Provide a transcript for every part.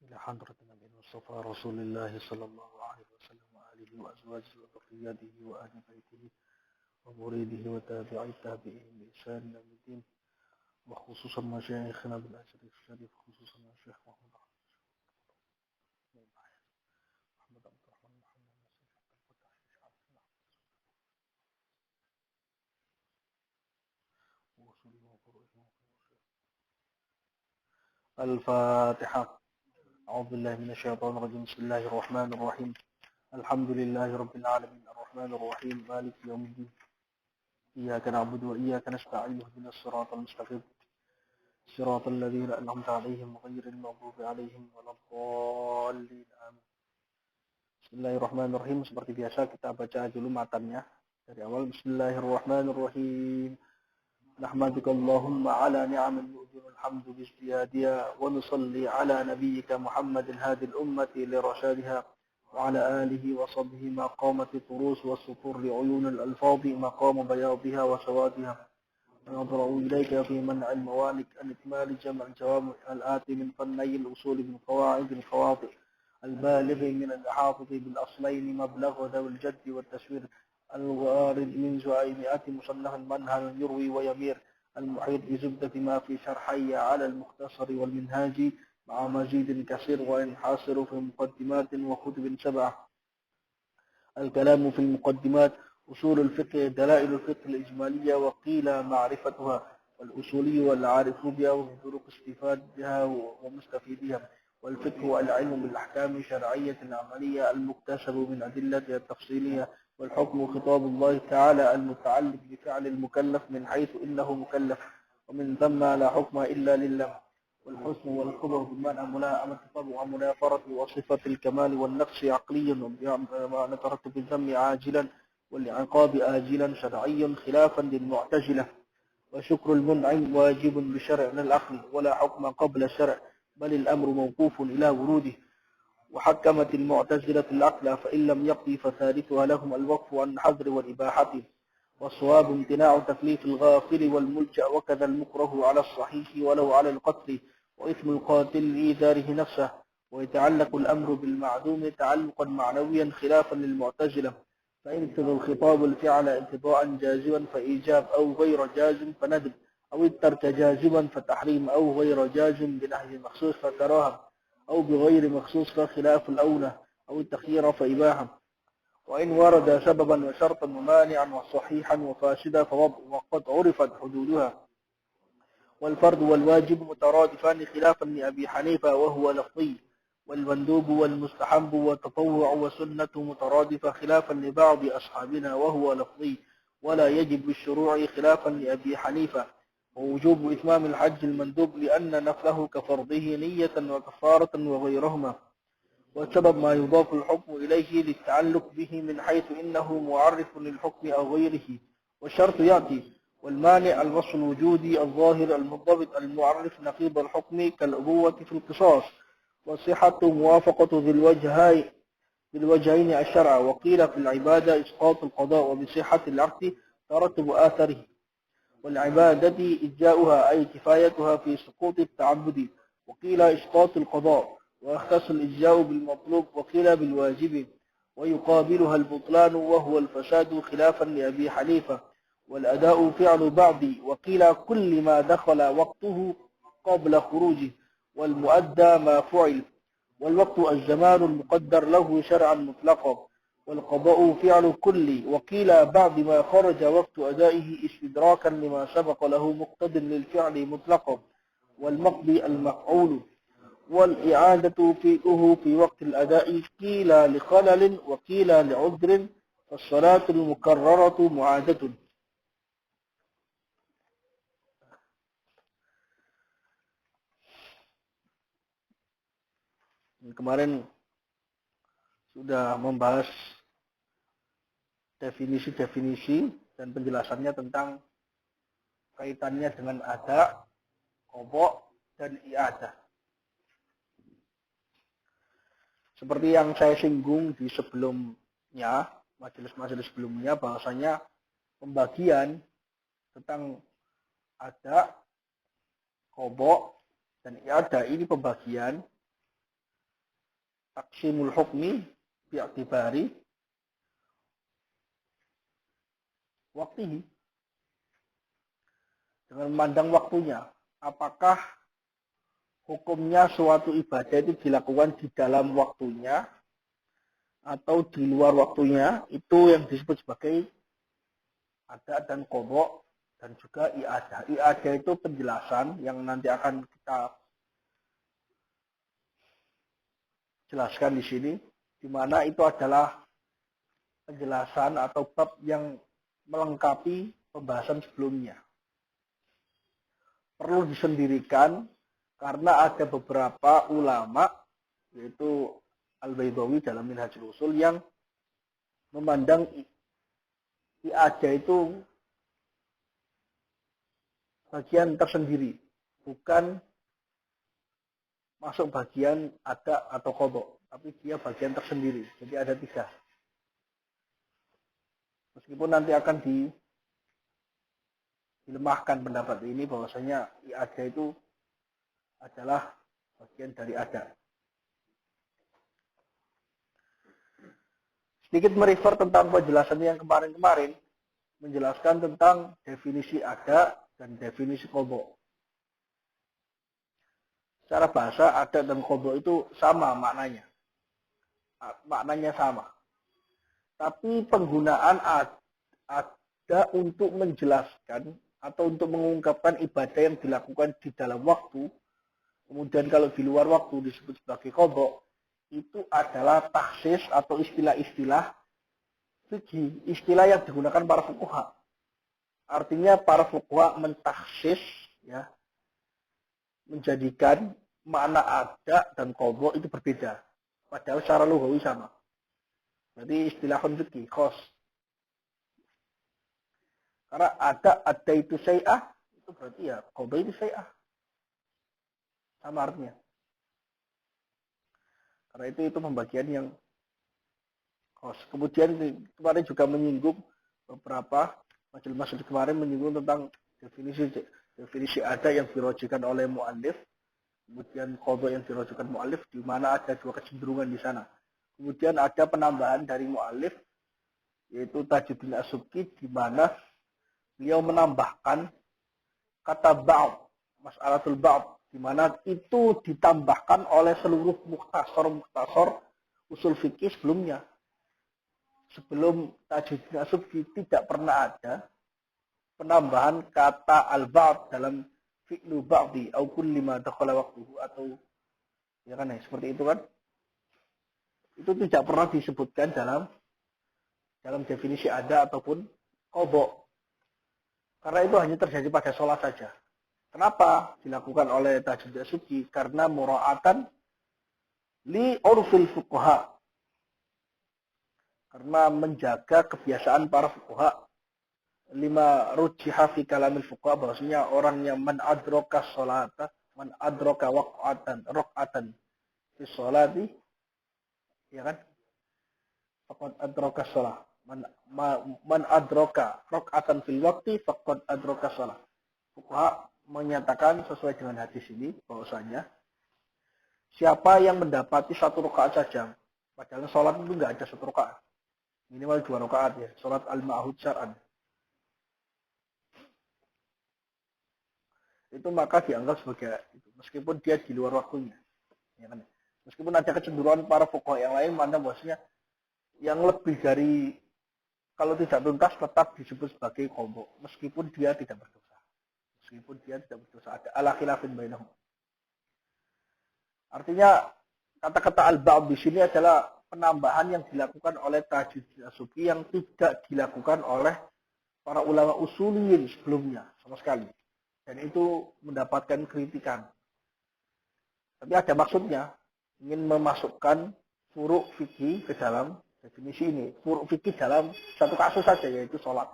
إلى حضرة النبي المصطفى رسول الله صلى الله عليه وسلم وآله وأزواجه وذرياته وأهل بيته ومريده وتابعي التابعين بإحسان إلى يوم الدين، وخصوصا مشايخنا بالأجر الشريف، خصوصا الشيخ محمد عبد الرحمن محمد ناصر الفاتحة. أعوذ بالله من الشيطان الرجيم. بسم الله الرحمن الرحيم. الحمد لله رب العالمين الرحمن الرحيم مالك يوم الدين، إياك نعبد وإياك نستعين اهدنا الصراط المستقيم صراط الذين أنعمت عليهم غير المغضوب عليهم ولا الضالين آمين. Bismillahirrahmanirrahim. Seperti biasa kita baca dulu matanya dari awal. Bismillahirrahmanirrahim. Nahmaduka Allahumma ala ni'amin nu'dhirul hamdu bizdiyadiha wa nusalli ala nabiyyika Muhammadin hadil ummati li rasyadiha wa ala alihi wa sahbihi ma qamati turus wa sutur li uyunil alfadhi maqama bayadiha wa sawadiha. نظر إليك في منع الموانك عن إكمال جمع الجوامع الآتي من فني الأصول من قواعد الخواطئ البالغ من الإحاطة بالأصلين مبلغ ذوي الجد والتسوير الوارد من زعيمئة مصنف منهل يروي ويمير المحيط بزبدة ما في شرحي على المختصر والمنهاج مع مزيد كثير وينحصر في مقدمات وكتب سبعة. الكلام في المقدمات. أصول الفقه دلائل الفقه الإجمالية وقيل معرفتها، والأصولي والعارف بها وطرق استفادها ومستفيدها. والفقه العلم بالأحكام الشرعية العملية المكتسب من أدلتها التفصيلية. والحكم خطاب الله تعالى المتعلق بفعل المكلف من حيث إنه مكلف، ومن ثم لا حكم إلا لله. والحسن والكبر بمعنى ملائمة الطبع ومنافرة وصفة الكمال والنقص عقليا ونترتب الذم عاجلا والعقاب آجلا شرعيا خلافا للمعتزلة. وشكر المنعم واجب بشرع العقل ولا حكم قبل الشرع، بل الأمر موقوف إلى وروده. وحكمت المعتزلة العقل فإن لم يقضي فثالثها لهم الوقف عن الحظر والإباحة. والصواب امتناع تكليف الغافل والملجأ، وكذا المكره على الصحيح ولو على القتل، وإثم القاتل لإيذاره نفسه. ويتعلق الأمر بالمعدوم تعلقا معنويا خلافا للمعتزلة، فينتظر الخطاب الفعل انتظاء جازما فإيجاب أو غير جازم فندب، أو الترك جازما فتحريم أو غير جازم بنهي مخصوص فكراهة، أو بغير مخصوص فخلاف الأولى، أو التخيير فإباحة. وإن ورد سببا وشرطا ومانعا وصحيحا وفاسدا وقد عرفت حدودها. والفرض والواجب مترادفان خلافا لأبي حنيفة وهو لفظي. والمندوب والمستحب والتطوع والسنة مترادفة خلافا لبعض أصحابنا وهو لفظي. ولا يجب بالشروع خلافا لأبي حنيفة. ووجوب إتمام الحج المندوب لأن نفله كفرضه نية وكفارة وغيرهما. والسبب ما يضاف الحكم إليه للتعلق به من حيث إنه معرف للحكم أو غيره. والشرط يأتي. والمانع الوصف الوجودي الظاهر المضبط المعرف نقيض الحكم كالأبوة في القصاص. والصحة موافقة ذي الوجهين الشرع. وقيل في العبادة إسقاط القضاء وبصحة العقد ترتب آثره. والعبادة إجزاؤها أي كفايتها في سقوط التعبد. وقيل إسقاط القضاء ويختص الإجزاء بالمطلوب، وقيل بالواجب ويقابلها البطلان وهو الفساد خلافا لأبي حنيفة. والأداء فعل بعض، وقيل كل ما دخل وقته قبل خروجه. والمؤدى ما فعل. والوقت الزمان المقدر له شرعا مطلقا. والقضاء فعل كل، وقيل بعد ما خرج وقت أدائه استدراكا لما سبق له مقتض للفعل مطلقا. والمقضي المفعول. والإعادة فيه في وقت الأداء قيل لخلل وقيل لعذر، فالصلاة المكررة معادة. Kemarin sudah membahas definisi-definisi dan penjelasannya tentang kaitannya dengan ada, qadha, dan i'adah. Seperti yang saya singgung di sebelumnya, majelis-majelis sebelumnya, bahwasanya pembagian tentang ada, qadha, dan i'adah ini pembagian taksimul hukmi bi'tibari waktihi, dengan memandang waktunya. Apakah hukumnya suatu ibadah itu dilakukan di dalam waktunya atau di luar waktunya, itu yang disebut sebagai ada dan qadha dan juga i'adah. I'adah itu penjelasan yang nanti akan kita jelaskan di sini, di mana itu adalah penjelasan atau bab yang melengkapi pembahasan sebelumnya. Perlu disendirikan karena ada beberapa ulama, yaitu Al-Baydawi dalam Minhajul Usul, yang memandang i'adah itu bagian tersendiri, bukan masuk bagian ada atau qadha, tapi dia bagian tersendiri. Jadi ada 3. Meskipun nanti akan dilemahkan pendapat ini bahwasanya i'adah itu adalah bagian dari ada. Sedikit merefer tentang penjelasan yang kemarin-kemarin, menjelaskan tentang definisi ada dan definisi qadha. Secara bahasa ada dan qadha itu sama maknanya. Maknanya sama. Tapi penggunaan ada untuk menjelaskan atau untuk mengungkapkan ibadah yang dilakukan di dalam waktu, kemudian kalau di luar waktu disebut sebagai qadha, itu adalah taksis atau istilah-istilah fikih, istilah yang digunakan para fuqaha. Artinya para fuqaha mentaksis, ya, menjadikan makna ada dan qadha itu berbeda, padahal secara lughawi sama. Jadi istilah fikih khos. Karena ada itu syai'ah, itu berarti ya qadha itu syai'ah. Sama artinya. Karena itu pembagian yang khos. Kemudian kemarin juga menyinggung beberapa majelis kemarin menyinggung tentang definisi ada yang dirojikan oleh mu'allif, kemudian qadha yang dirojikan mu'allif, di mana ada 2 kecenderungan di sana. Kemudian ada penambahan dari mu'allif, yaitu Tajuddin As-Subki, di mana beliau menambahkan kata ba'd, mas'alatul ba'd, di mana itu ditambahkan oleh seluruh mukhtasar usul fikih sebelumnya. Sebelum Tajuddin As-Subki tidak pernah ada penambahan kata al-ba'd dalam fi'lu ba'di au kulli ma dakhala waqtuhu, atau ya kan, ya, seperti itu kan. Itu tidak pernah disebutkan dalam definisi ada ataupun qadha. Karena itu hanya terjadi pada sholat saja. Kenapa dilakukan oleh Tajuddin As-Subki? Karena mura'atan li urfil fuqaha. Karena menjaga kebiasaan para fuqaha. Lima rujjiha fi kalamil fuqaha, bahwasanya orang yang man adraka sholata, man adraka raq'atan fi sholati, ya kan? Faqad adraka sholah. Man adraka raq'atan fil waqti faqad adraka sholah. Fuqaha menyatakan sesuai dengan hadis ini bahwasanya siapa yang mendapati 1 rakaat saja, padahal sholat itu enggak ada 1 rakaat, minimal 2 rakaat ya, sholat al-ma'hud syar'an, itu maka dianggap sebagai itu, meskipun dia di luar waktunya, ya kan? Meskipun ada kecenderungan para fuqaha yang lain mana bahwasanya yang lebih dari, kalau tidak tuntas tetap disebut sebagai qadha, meskipun dia tidak berdosa. Meskipun dia tidak berdosa, ada ala khilafin bainahum. Artinya kata-kata al-ba'd di sini adalah penambahan yang dilakukan oleh Tajuddin As-Subki yang tidak dilakukan oleh para ulama usuliyin sebelumnya sama sekali. Dan itu mendapatkan kritikan. Tapi ada maksudnya, ingin memasukkan furu' fikih ke dalam definisi ini. Furu' fikih dalam satu kasus saja, yaitu sholat.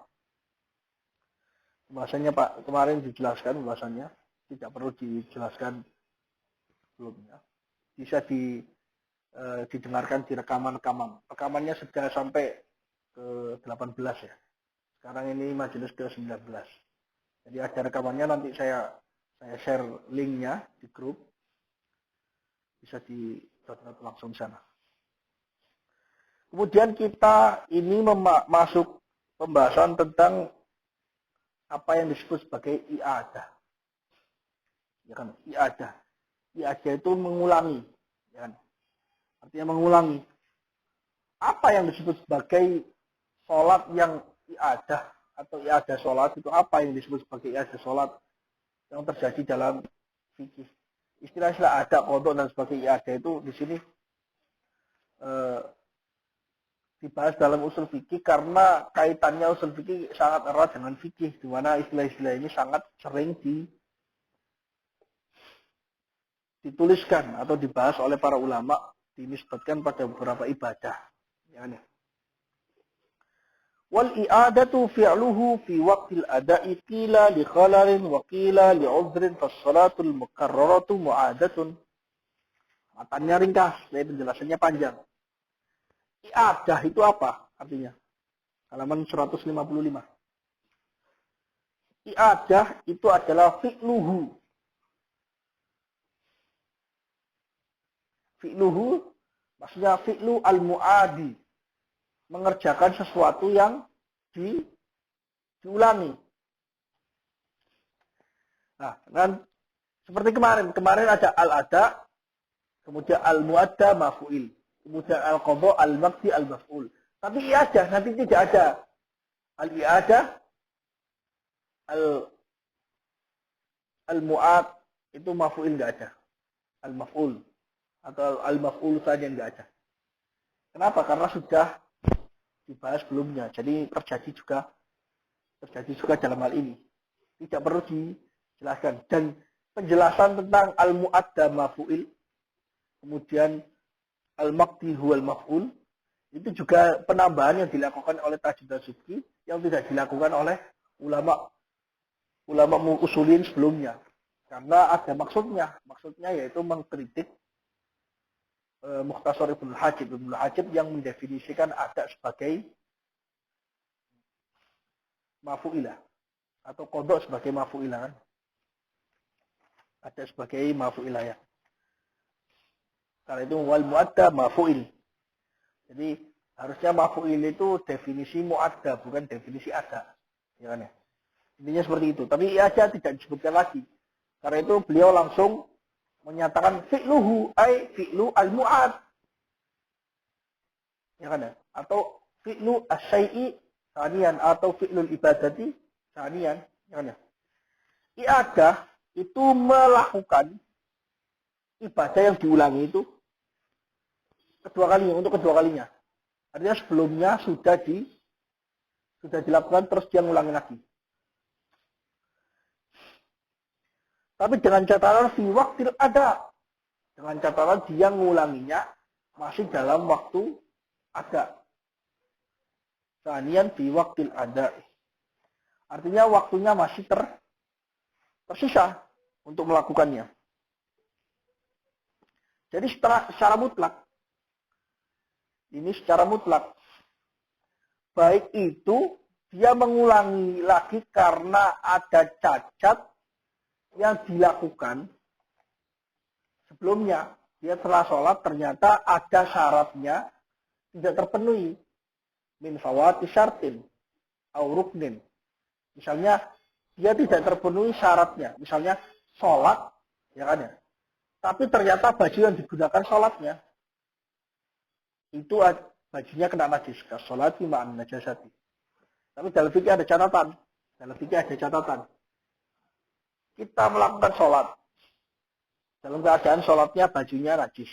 Bahasanya Pak kemarin dijelaskan, bahasanya tidak perlu dijelaskan sebelumnya. Bisa didengarkan di rekaman-rekaman. Rekamannya sudah sampai ke 18 ya. Sekarang ini majelis ke 19. Jadi ada rekamannya, nanti saya share linknya di grup. Bisa di download langsung di sana. Kemudian kita ini masuk pembahasan tentang apa yang disebut sebagai i'adah. Ya kan? I'adah. I'adah itu mengulangi, ya kan? Artinya mengulangi. Apa yang disebut sebagai sholat yang i'adah atau i'adah sholat itu apa yang disebut sebagai i'adah sholat yang terjadi dalam fikih. Istilah-istilah ada, qadha dan sebagainya i'adah itu di sini dibahas dalam usul fikih karena kaitannya usul fikih sangat erat dengan fikih, di mana istilah-istilah ini sangat sering dituliskan atau dibahas oleh para ulama, dinisbatkan pada beberapa ibadah. Ya, wal i'adatu fi'luhu fi waqtil ada'i qila li khalarin wa qila li 'udhrin fas salatul mukarraratu mu'adatun. Matanya ringkas, penjelasannya panjang. I'adah itu apa artinya? Halaman 155. I'adah itu adalah fi'luhu. Fi'luhu maksudnya fi'lu al-mu'adi. Mengerjakan sesuatu yang diulangi. Nah, kan seperti kemarin. Kemarin ada al-ada, kemudian al-mu'adda maf'ul. Kemudian al-qadha, al-maqdi, al-maf'ul. Tapi i'adah nanti tidak ada. Al-i'adah, al-mu'ad itu maf'ul enggak ada. Al-maf'ul atau al-maf'ul saja enggak ada. Kenapa? Karena sudah dibahas sebelumnya. Jadi terjadi juga dalam hal ini. Tidak perlu dijelaskan. Dan penjelasan tentang al-mu'adda maf'ul, kemudian al-maqdi huwal maf'ul, itu juga penambahan yang dilakukan oleh Tajuddin As-Subki yang tidak dilakukan oleh ulama usulin sebelumnya. Karena ada maksudnya. Maksudnya yaitu mengkritik Mukhtasar Ibnul Hajib. Ibnul Hajib yang mendefinisikan ada sebagai mafu'ilah atau qadha sebagai mafu'ilah kan. Ada sebagai mafu'ilah ya. Karena itu wal mu'adda mafu'il. Jadi harusnya mafu'il itu definisi mu'adda bukan definisi ada. Ya kan ya. Intinya seperti itu. Tapi aja tidak disebutkan lagi. Karena itu beliau langsung menyatakan fi'luhu ay fi'lu al-mu'ad. Ya kan ya? Atau fi'lu as-syai'i sanian atau fi'lul ibadati sanian. Ya kan ya? I'adah itu melakukan ibadah yang diulangi itu untuk kedua kalinya. Artinya sebelumnya sudah dilakukan terus dia ngulangi lagi. Tapi dengan catatan fi waqtil ada. Dengan catatan dia ngulanginya masih dalam waktu ada. Sanian fi waqtil ada. Artinya waktunya masih tersisa untuk melakukannya. Jadi secara mutlak. Ini secara mutlak. Baik itu dia mengulangi lagi karena ada cacat yang dilakukan sebelumnya. Dia setelah sholat ternyata ada syaratnya tidak terpenuhi. Min fawati syartin au ruknin. Misalnya dia tidak terpenuhi syaratnya. Misalnya sholat, ya kan ya. Tapi ternyata baju yang digunakan sholatnya itu bajunya kena najis. Kasolati ma'an najasati. Tapi dalam fikih ada catatan. Kita melakukan sholat. Dalam keadaan sholatnya bajunya najis.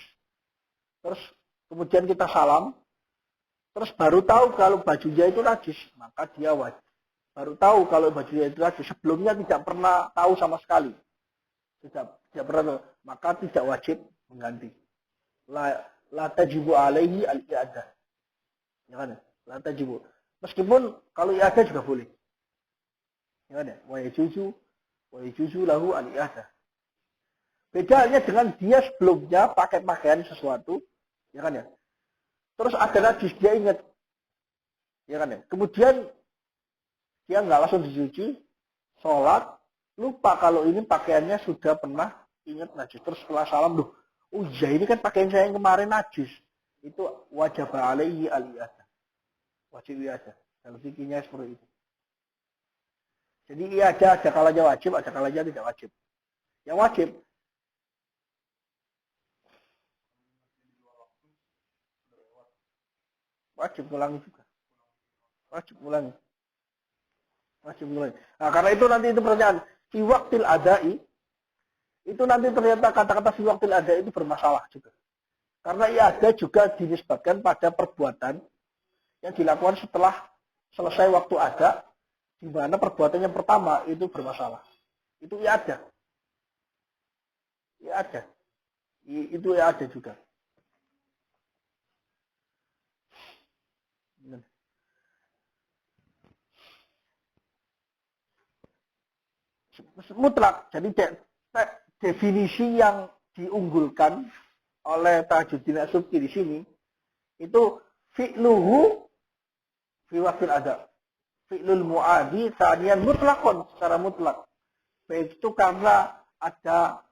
Terus kemudian kita salam. Terus baru tahu kalau bajunya itu najis. Maka dia wajib. Baru tahu kalau bajunya itu najis. Sebelumnya tidak pernah tahu sama sekali. Tidak pernah tahu. Maka tidak wajib mengganti. La tajibu alaihi al-i'adah. Ya kan? La tajibu. Meskipun kalau i'adah juga boleh. Ya kan? Wa yajuzu lahu al-i'adah. Bedanya dengan dia sebelumnya pakai pakaian sesuatu, ya kan ya. Terus ada najis dia ingat. Ya kan ya. Kemudian dia nggak langsung dicuci, sholat, lupa kalau ini pakaiannya sudah pernah ingat najis. Terus setelah salam, oh iya ini kan pakaian saya yang kemarin najis. itu wajib alaihi al-i'adah. Wajib i'adah. Dalam fikihnya seperti itu. Jadi i'adah ada kalanya wajib, ada kalanya tidak wajib. Yang wajib ngulangi juga. Wajib ngulangi. Nah, karena itu nanti itu pertanyaan. Fi waqtil adai, itu nanti ternyata kata-kata fi waqtil adai itu bermasalah juga. Karena i'adah juga dinisbatkan pada perbuatan yang dilakukan setelah selesai waktu ada, di mana perbuatan yang pertama itu bermasalah. Itu i'adah. I'adah. Itu i'adah juga. Mutlak. Jadi definisi yang diunggulkan oleh Tajuddin As-Subki di sini itu fi'luhu fi waqtil ada. Fi'lul mu'adi tsaniyan mutlaqon, secara mutlak. Baik itu karena ada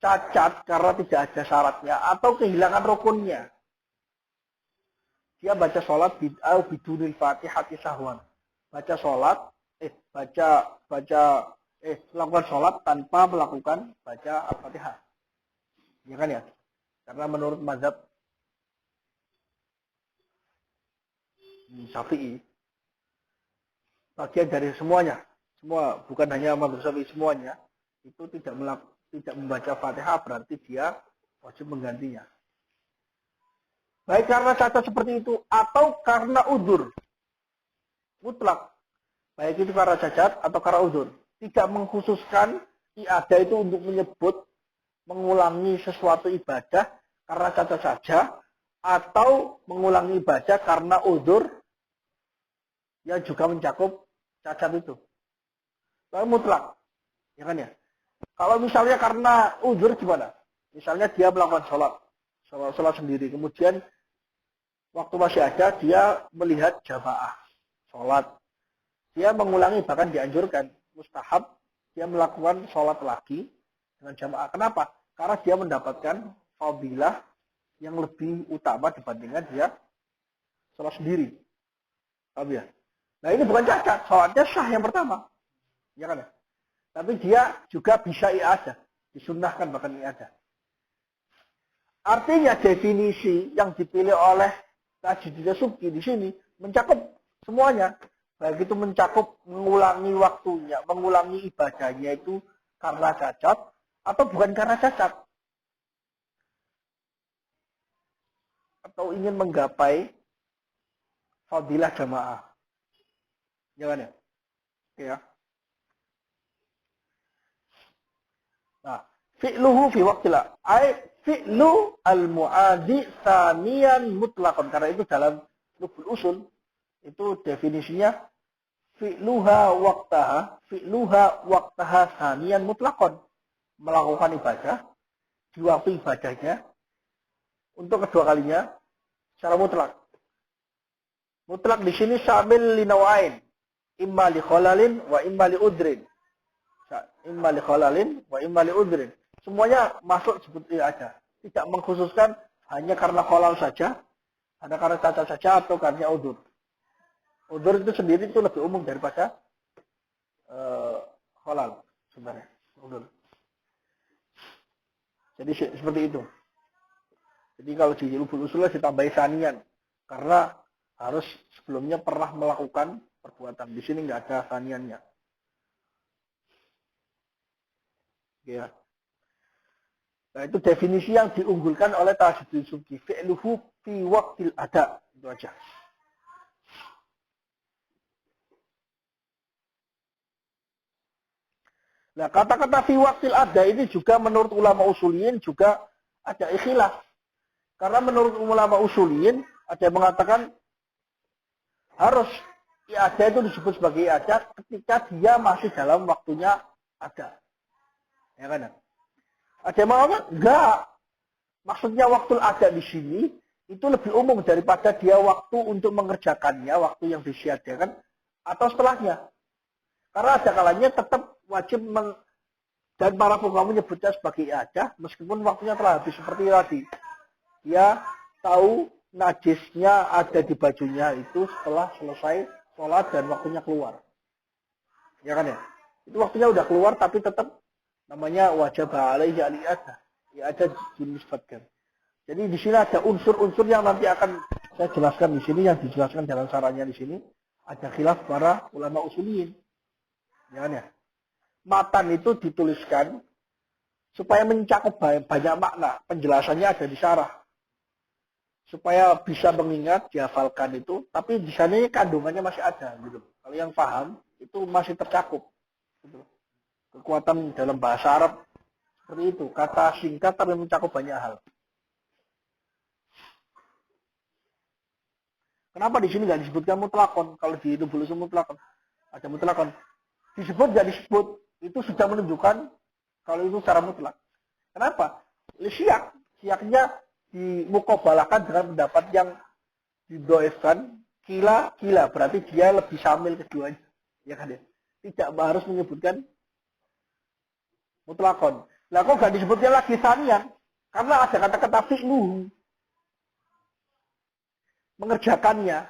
cacat, karena tidak ada syaratnya atau kehilangan rukunnya. Dia baca sholat bidunil fatihati sahwan. Baca sholat melakukan sholat tanpa melakukan baca Al-Fatihah. Ya kan ya? Karena menurut mazhab Syafi'i, bagian dari semuanya, semua bukan hanya mazhab Syafi'i, semuanya itu tidak membaca Fatihah berarti dia wajib menggantinya. Baik karena cacat seperti itu atau karena udzur. Mutlak. Baik itu karena cacat atau karena udzur. Tidak mengkhususkan i'adah itu untuk menyebut mengulangi sesuatu ibadah karena cacat saja atau mengulangi ibadah karena udzur yang juga mencakup cacat itu. Lalu mutlak. Ya kan ya? Kalau misalnya karena udzur gimana? Misalnya dia melakukan sholat sendiri. Kemudian waktu masih ada dia melihat jamaah sholat. Dia mengulangi, bahkan dianjurkan mustahab dia melakukan sholat lagi dengan jamaah. Kenapa? Karena dia mendapatkan fadilah yang lebih utama dibandingkan dia sholat sendiri. Paham ya? Nah ini bukan cacat, sholatnya sah yang pertama. Ya kan? Tapi dia juga bisa i'adah, disunnahkan bahkan i'adah. Artinya definisi yang dipilih oleh Tajuddin As-Subki di sini mencakup semuanya. Baik itu mencakup mengulangi waktunya, mengulangi ibadahnya itu karena cacat atau bukan karena cacat. Atau ingin menggapai fadilah jamaah. Jangan ya? Ya. Nah, fi'luhu fi waqtila. Fi'lu al-mu'adi tsaniyan mutlaqan. Karena itu dalam lubul usul itu definisinya fi'luha waqtaha tsaniyan mutlaqan. Melakukan ibadah di waktu ibadahnya untuk kedua kalinya secara mutlak. Mutlak di sini syamil li nawain, imma li khalalin wa imma li udrin. Imma li khalalin wa imma li udrin. Semuanya masuk seperti aja. Tidak mengkhususkan hanya karena khalal saja, hanya karena cacat saja atau karena udur. Udur itu sendiri itu lebih umum daripada khalal sebenarnya. Udur. Jadi seperti itu. Jadi kalau di lubul usulnya ditambahi sanian. Karena harus sebelumnya pernah melakukan perbuatan. Di sini nggak ada saniannya. Ya. Nah itu definisi yang diunggulkan oleh Tajuddin As-Subki. Fi'luhu fi waqtil ada. Itu aja. Nah kata-kata fi waqtil ada ini juga menurut ulama usuliyin juga ada ikhilaf. Karena menurut ulama usuliyin ada yang mengatakan harus i'adah itu disebut sebagai i'adah ketika dia masih dalam waktunya ada. Ya kan? Ada yang mengatakan enggak. Maksudnya waktu ada di sini itu lebih umum daripada dia waktu untuk mengerjakannya, waktu yang disiadakan atau setelahnya. Karena ada kalanya tetap wajib dan para fuqaha menyebutnya sebagai i'adah meskipun waktunya telah habis seperti tadi. Dia tahu najisnya ada di bajunya itu setelah selesai sholat dan waktunya keluar. Ya kan ya? Itu waktunya udah keluar tapi tetap namanya wajib alaihi al-i'adah. I'adah dinisbatkan. Jadi di sini ada unsur-unsur yang nanti akan saya jelaskan di sini, yang dijelaskan dalam sarannya di sini. Ada khilaf para ulama usuliyin. Ya kan ya? Matan itu dituliskan supaya mencakup banyak makna. Penjelasannya ada di syarah. Supaya bisa mengingat, dihafalkan itu. Tapi di sana kandungannya masih ada. Gitu. Kalau yang paham, itu masih tercakup. Gitu. Kekuatan dalam bahasa Arab seperti itu. Kata singkat tapi mencakup banyak hal. Kenapa di sini nggak disebutkan mutlakon? Kalau di itu belum mutlakon. Ada mutlakon. Disebut nggak disebut. Itu sudah menunjukkan kalau itu secara mutlak. Kenapa? Siak. Siaknya dimukobalakan dengan pendapat yang didoifkan. Kila. Berarti dia lebih samil keduanya. Ya kan ya? Tidak harus menyebutkan mutlakon. Lah kok nggak disebutnya lagi sanian? Karena ada kata-kata fi'luhu. Mengerjakannya.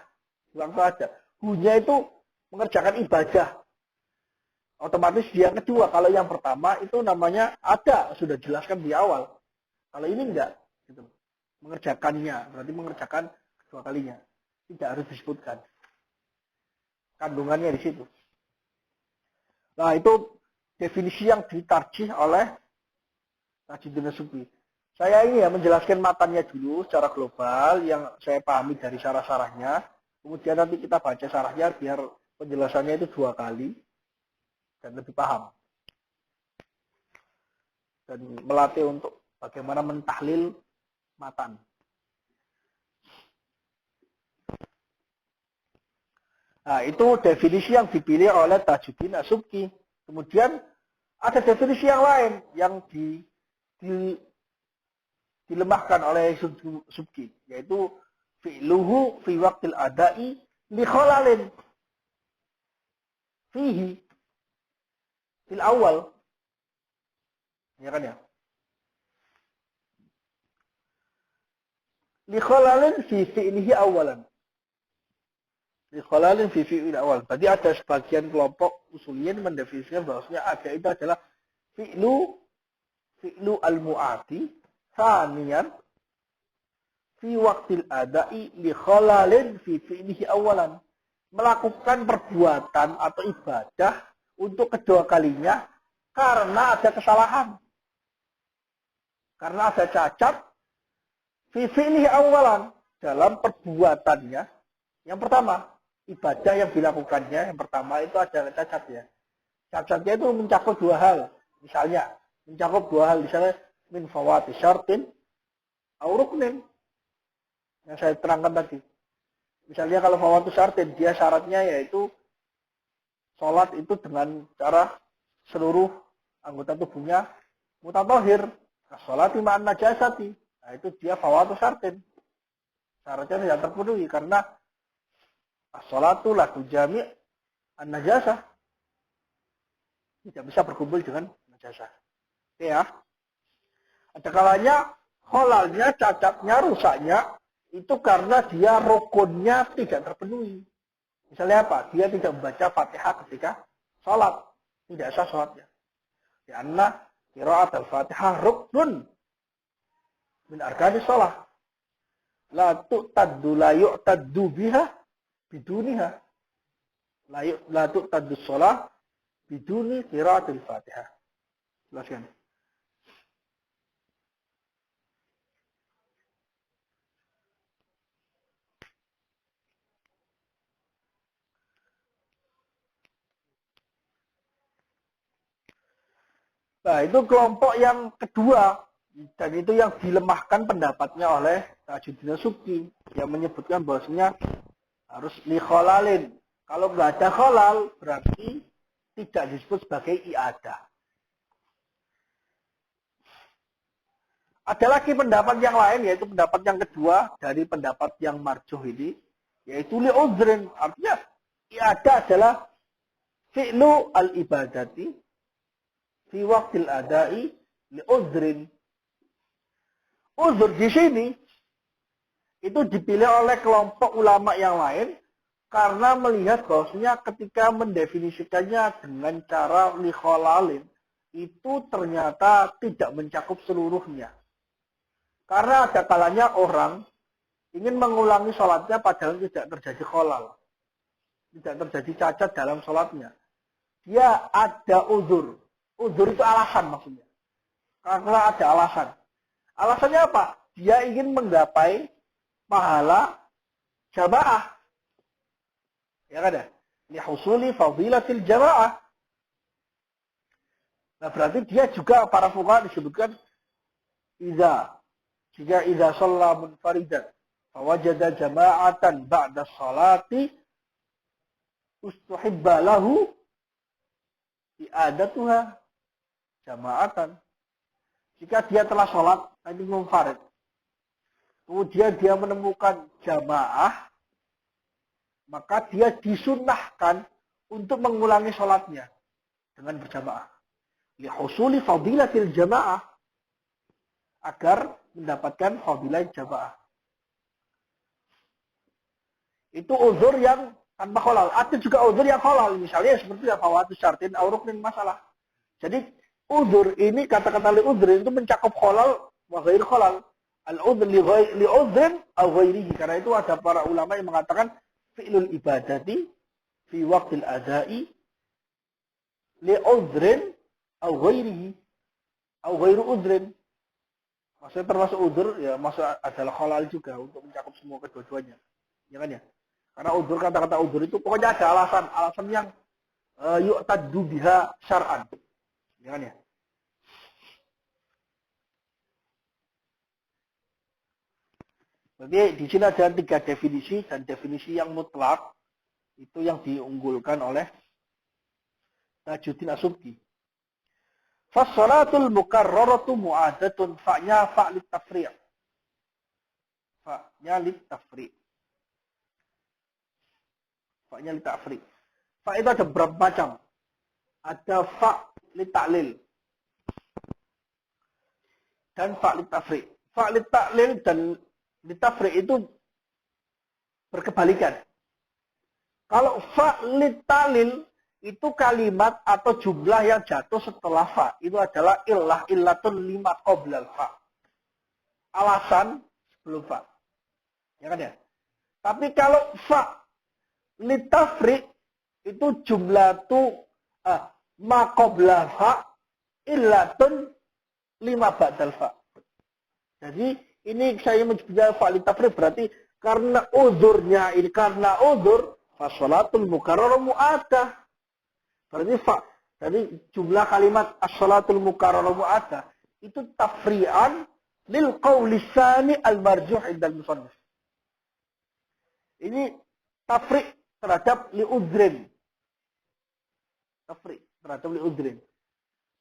Langsung aja. Hunya itu mengerjakan ibadah. Otomatis dia kedua. Kalau yang pertama itu namanya ada. Sudah jelaskan di awal. Kalau ini enggak. Gitu. Mengerjakannya. Berarti mengerjakan kedua kalinya. Tidak harus disebutkan. Kandungannya di situ. Nah itu definisi yang ditarjih oleh Tajuddin As-Subki. Saya ini ya menjelaskan matanya dulu secara global yang saya pahami dari syarah-syarahnya. Kemudian nanti kita baca syarahnya biar penjelasannya itu 2 kali dan lebih paham. Dan melatih untuk bagaimana mentahlil matan. Nah, itu definisi yang dipilih oleh Tajuddin As-Subki. Kemudian ada definisi yang lain yang dilemahkan oleh Subki, yaitu fi'luhu fi waqtil adai li khalalin fihi fil awal. Ya kan ya? Li khalalin fi fi'lihi awalan. Li khalalin fi fi'lihi awal. Berarti ada sebagian kelompok usuliyin mendefinisikan bahwasanya ada itu adalah fi'lu al-mu'ati sanian fi waqtil adai li khalalin fi fi'lihi awalan. Melakukan perbuatan atau ibadah untuk kedua kalinya karena ada kesalahan. Karena ada cacat fi fi'lihi awalan dalam perbuatannya. Yang pertama, ibadah yang dilakukannya yang pertama itu ada cacat ya. Cacatnya itu mencakup 2 hal. Misalnya, mencakup 2 hal misalnya min fawati syartin au ruknin yang saya terangkan tadi. Misalnya kalau fawatu syartin dia syaratnya yaitu sholat itu dengan cara seluruh anggota tubuhnya mutatahhir. Sholati ma'an najasati. Nah itu dia fawatu syartin. Syaratnya tidak terpenuhi karena sholatu la tujami' an najasah. Tidak bisa berkumpul dengan najasah. Oke ya. Ada kalanya kholalnya, cacatnya, rusaknya itu karena dia rukunnya tidak terpenuhi. Misalnya apa? Dia tidak membaca Fatihah ketika sholat. Tidak sah sholatnya. Karena qira'at al-Fatihah ruknun min arkani sholat. La tu'taddu la yu'taddu biha biduniha. La tu'taddu sholat biduni qira'at al-Fatihah. Jelaskan. Nah, itu kelompok yang kedua. Dan itu yang dilemahkan pendapatnya oleh Tajuddin Subki. Yang menyebutkan bahwasanya harus li kholalin. Kalau nggak ada kholal, berarti tidak disebut sebagai i'adah. Ada lagi pendapat yang lain, yaitu pendapat yang kedua dari pendapat yang marjuh ini. Yaitu li uzrin. Artinya i'adah adalah fi'lu al-ibadati fi waqtil adai li uzrin. Uzur di sini itu dipilih oleh kelompok ulama yang lain karena melihat bahwasanya ketika mendefinisikannya dengan cara likholalin itu ternyata tidak mencakup seluruhnya. Karena ada kalanya orang ingin mengulangi sholatnya padahal tidak terjadi kholal. Tidak terjadi cacat dalam sholatnya. Dia ada uzur. Uzur itu alasan maksudnya. Karena ada alasan. Alasannya apa? Dia ingin menggapai pahala jamaah. Ya kan ya? Lihusuli fadilatil jamaah. Nah berarti dia juga para fuqaha disebutkan jika idza shalla munfaridan fawajada jama'atan ba'da sholati ustuhibba lahu i'adatuha jama'atan. Jika dia telah sholat nanti munfarid, kemudian dia menemukan jamaah, maka dia disunnahkan untuk mengulangi sholatnya dengan berjamaah. Lihusuli fadilatil jamaah, agar mendapatkan fadilah jamaah. Itu uzur yang tanpa kholal. Ada juga uzur yang kholal. Misalnya seperti fawatu syartin au ruknin masalah. Jadi uzur ini, kata-kata li uzur itu mencakup kholal wa ghair kholal. Al-udhr li uzrin au ghairihi. Karena itu ada para ulama yang mengatakan fi'lul ibadati fi waqtil adai li uzrin au ghairihi au ghairu uzrin. Maksudnya termasuk uzur, ya masuk adalah kholal juga untuk mencakup semua kedua-duanya. Ya kan ya? Karena uzur, kata-kata uzur itu pokoknya ada alasan yang yu'taddu biha syar'an. Ya kan ya? Berarti di sini ada 3 definisi, dan definisi yang mutlak itu yang diunggulkan oleh Tajuddin As-Subki. Fas-shalatul mukarraratu mu'adatun, fa'nya fa'lit tafri'. Fa'nya lit tafri'. Fa'nya lit tafri'. Fa' itu ada berapa macam? Ada fa' lit ta'lil dan fa' lit tafri'. Fa' lit ta'lil dan lit tafri' itu berkebalikan. Kalau fa' lit ta'lil itu kalimat atau jumlah yang jatuh setelah fa. Itu adalah illatun lima qoblal fa. Alasan sebelum fa. Ya kan ya? Tapi kalau fa litafri itu jumlah tu ma qoblal fa illatun lima ba'dal fa. Jadi ini saya menyebutnya fa litafri berarti karena uzurnya ini, karena uzur fasolatul mukarrarah mu'adah. Berarti jadi jumlah kalimat as-salatul mukarrarah mu'adah itu tafri'an lil qawli tsani al-marjuh indal musannif. Ini tafri' terhadap li udrin. Tafri' terhadap li udrin.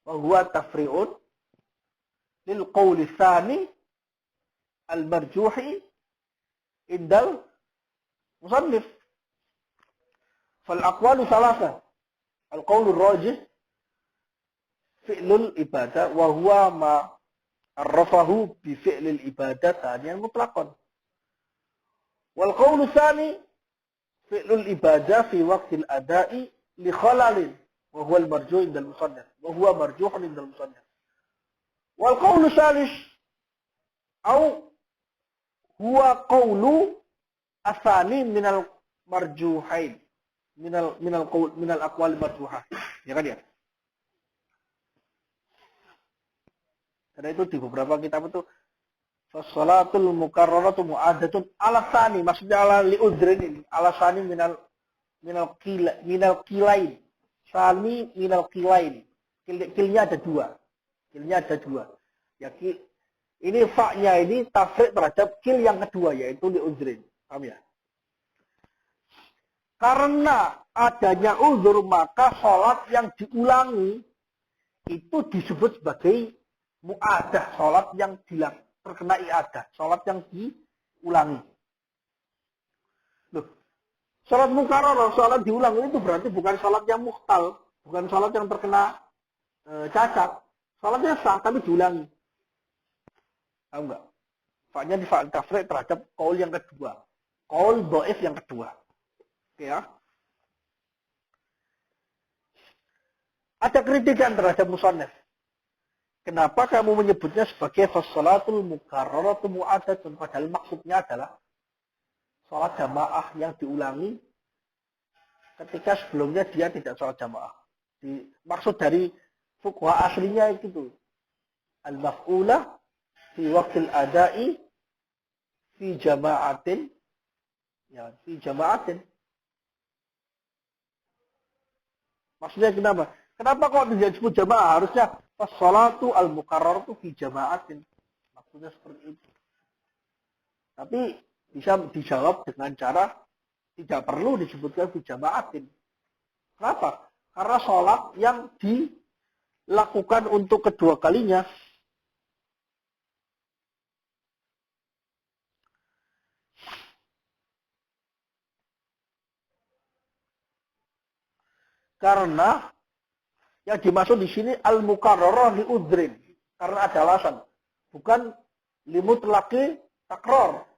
Wa huwa tafri'un lil qawli tsani al-marjuh indal musannif. Fal aqwalu thalatha. Al-qawlu rajih fi'lul ibadah wa huwa ma arrafahu bi fi'lil ibadah thaniyan mutlaqan. Wal qawlu tsani fi'lul ibadah fi waqtil ada'i li khalalin wa huwa al-marjuh inda al-musannif wa huwa marjuhun inda al-musannif. Wal qawlu tsalits au huwa qawlu asani min al-marjuhain minal aqwal marjuhah. Ya kan ya? Karena itu di beberapa kitab itu Salatul mukarraratu mu'adatun ala tsani, maksudnya ala li udrin ini, ala tsani minal kilain. Tsani minal kilain. Kilnya ada dua. Kilnya ada dua. Ya ini fa-nya ini tafriq terhadap kil yang kedua yaitu li udrin. Paham ya? Karena adanya uzur maka sholat yang diulangi itu disebut sebagai mu'adah, sholat yang terkena i'adah, sholat yang diulangi. Loh, sholat mukarrarah, sholat diulangi itu berarti bukan sholat yang muhtal, bukan sholat yang terkena cacat. Sholatnya sah tapi diulangi. Tahu enggak? Fa-nya di fa'al tafriq terhadap qaul yang kedua. Qaul dhaif yang kedua. Oke ya. Ada kritikan terhadap musannaf. Kenapa kamu menyebutnya sebagai fassalatul mukarraratu mu'adatun, padahal maksudnya adalah sholat jamaah yang diulangi ketika sebelumnya dia tidak sholat jamaah. Maksud dari fuqaha aslinya itu al-maf'ulah fi waqtil adai fi jama'atin, ya fi jama'atin. Maksudnya kenapa? Kenapa kok tidak disebut jamaah? Harusnya as-salatu al-mukarraratu fi jama'atin. Maksudnya seperti itu. Tapi bisa dijawab dengan cara tidak perlu disebutkan fi jama'atin. Kenapa? Karena sholat yang dilakukan untuk kedua kalinya karena yang dimaksud di sini al-mukarrarah li udrin, karena ada alasan, bukan limutlaqi takror.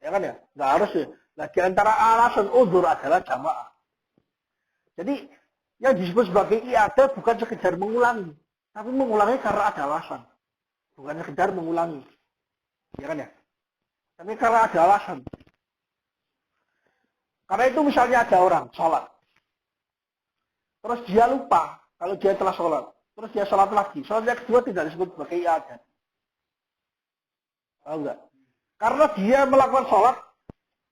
Ya kan ya? Enggak harus ya. Nah, di antara alasan udzur adalah jamaah. Jadi yang disebut sebagai i'adah bukan sekedar mengulangi, tapi mengulangi karena ada alasan. Bukan sekedar mengulangi. Ya kan ya? Tapi karena ada alasan. Karena itu misalnya ada orang sholat, terus dia lupa kalau dia telah sholat, terus dia sholat lagi. Sholat yang kedua tidak disebut sebagai i'adah. Tahu enggak? Karena dia melakukan sholat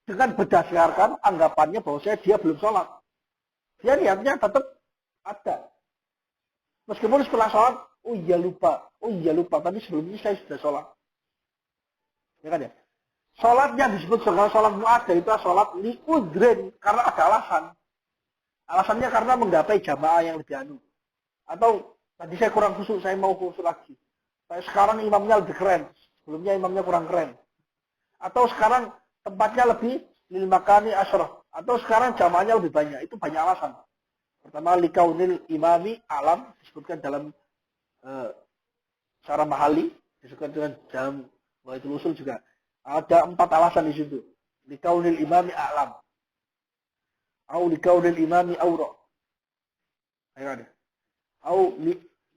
dengan berdasarkan anggapannya bahwa dia belum sholat. Dia niatnya tetap ada. Meskipun setelah sholat, oh iya lupa. Tapi sebelumnya saya sudah sholat. Ya kan ya? Sholat yang disebut sebagai sholat mu'adah itu sholat li udrin, karena ada alasan. Alasannya karena menggapai jamaah yang lebih anu. Atau tadi saya kurang khusyuk, saya mau khusyuk lagi. Sekarang imamnya lebih keren. Sebelumnya imamnya kurang keren. Atau sekarang tempatnya lebih lil makani asyraf. Atau sekarang jamaahnya lebih banyak. Itu banyak alasan. Pertama, likaunil imami alam. Disebutkan dalam syarah mahali. Disebutkan dalam Baitul Usul juga. Ada 4 alasan di situ. Likaunil imami alam. Au likaunil imami aura. Ayo ada. Au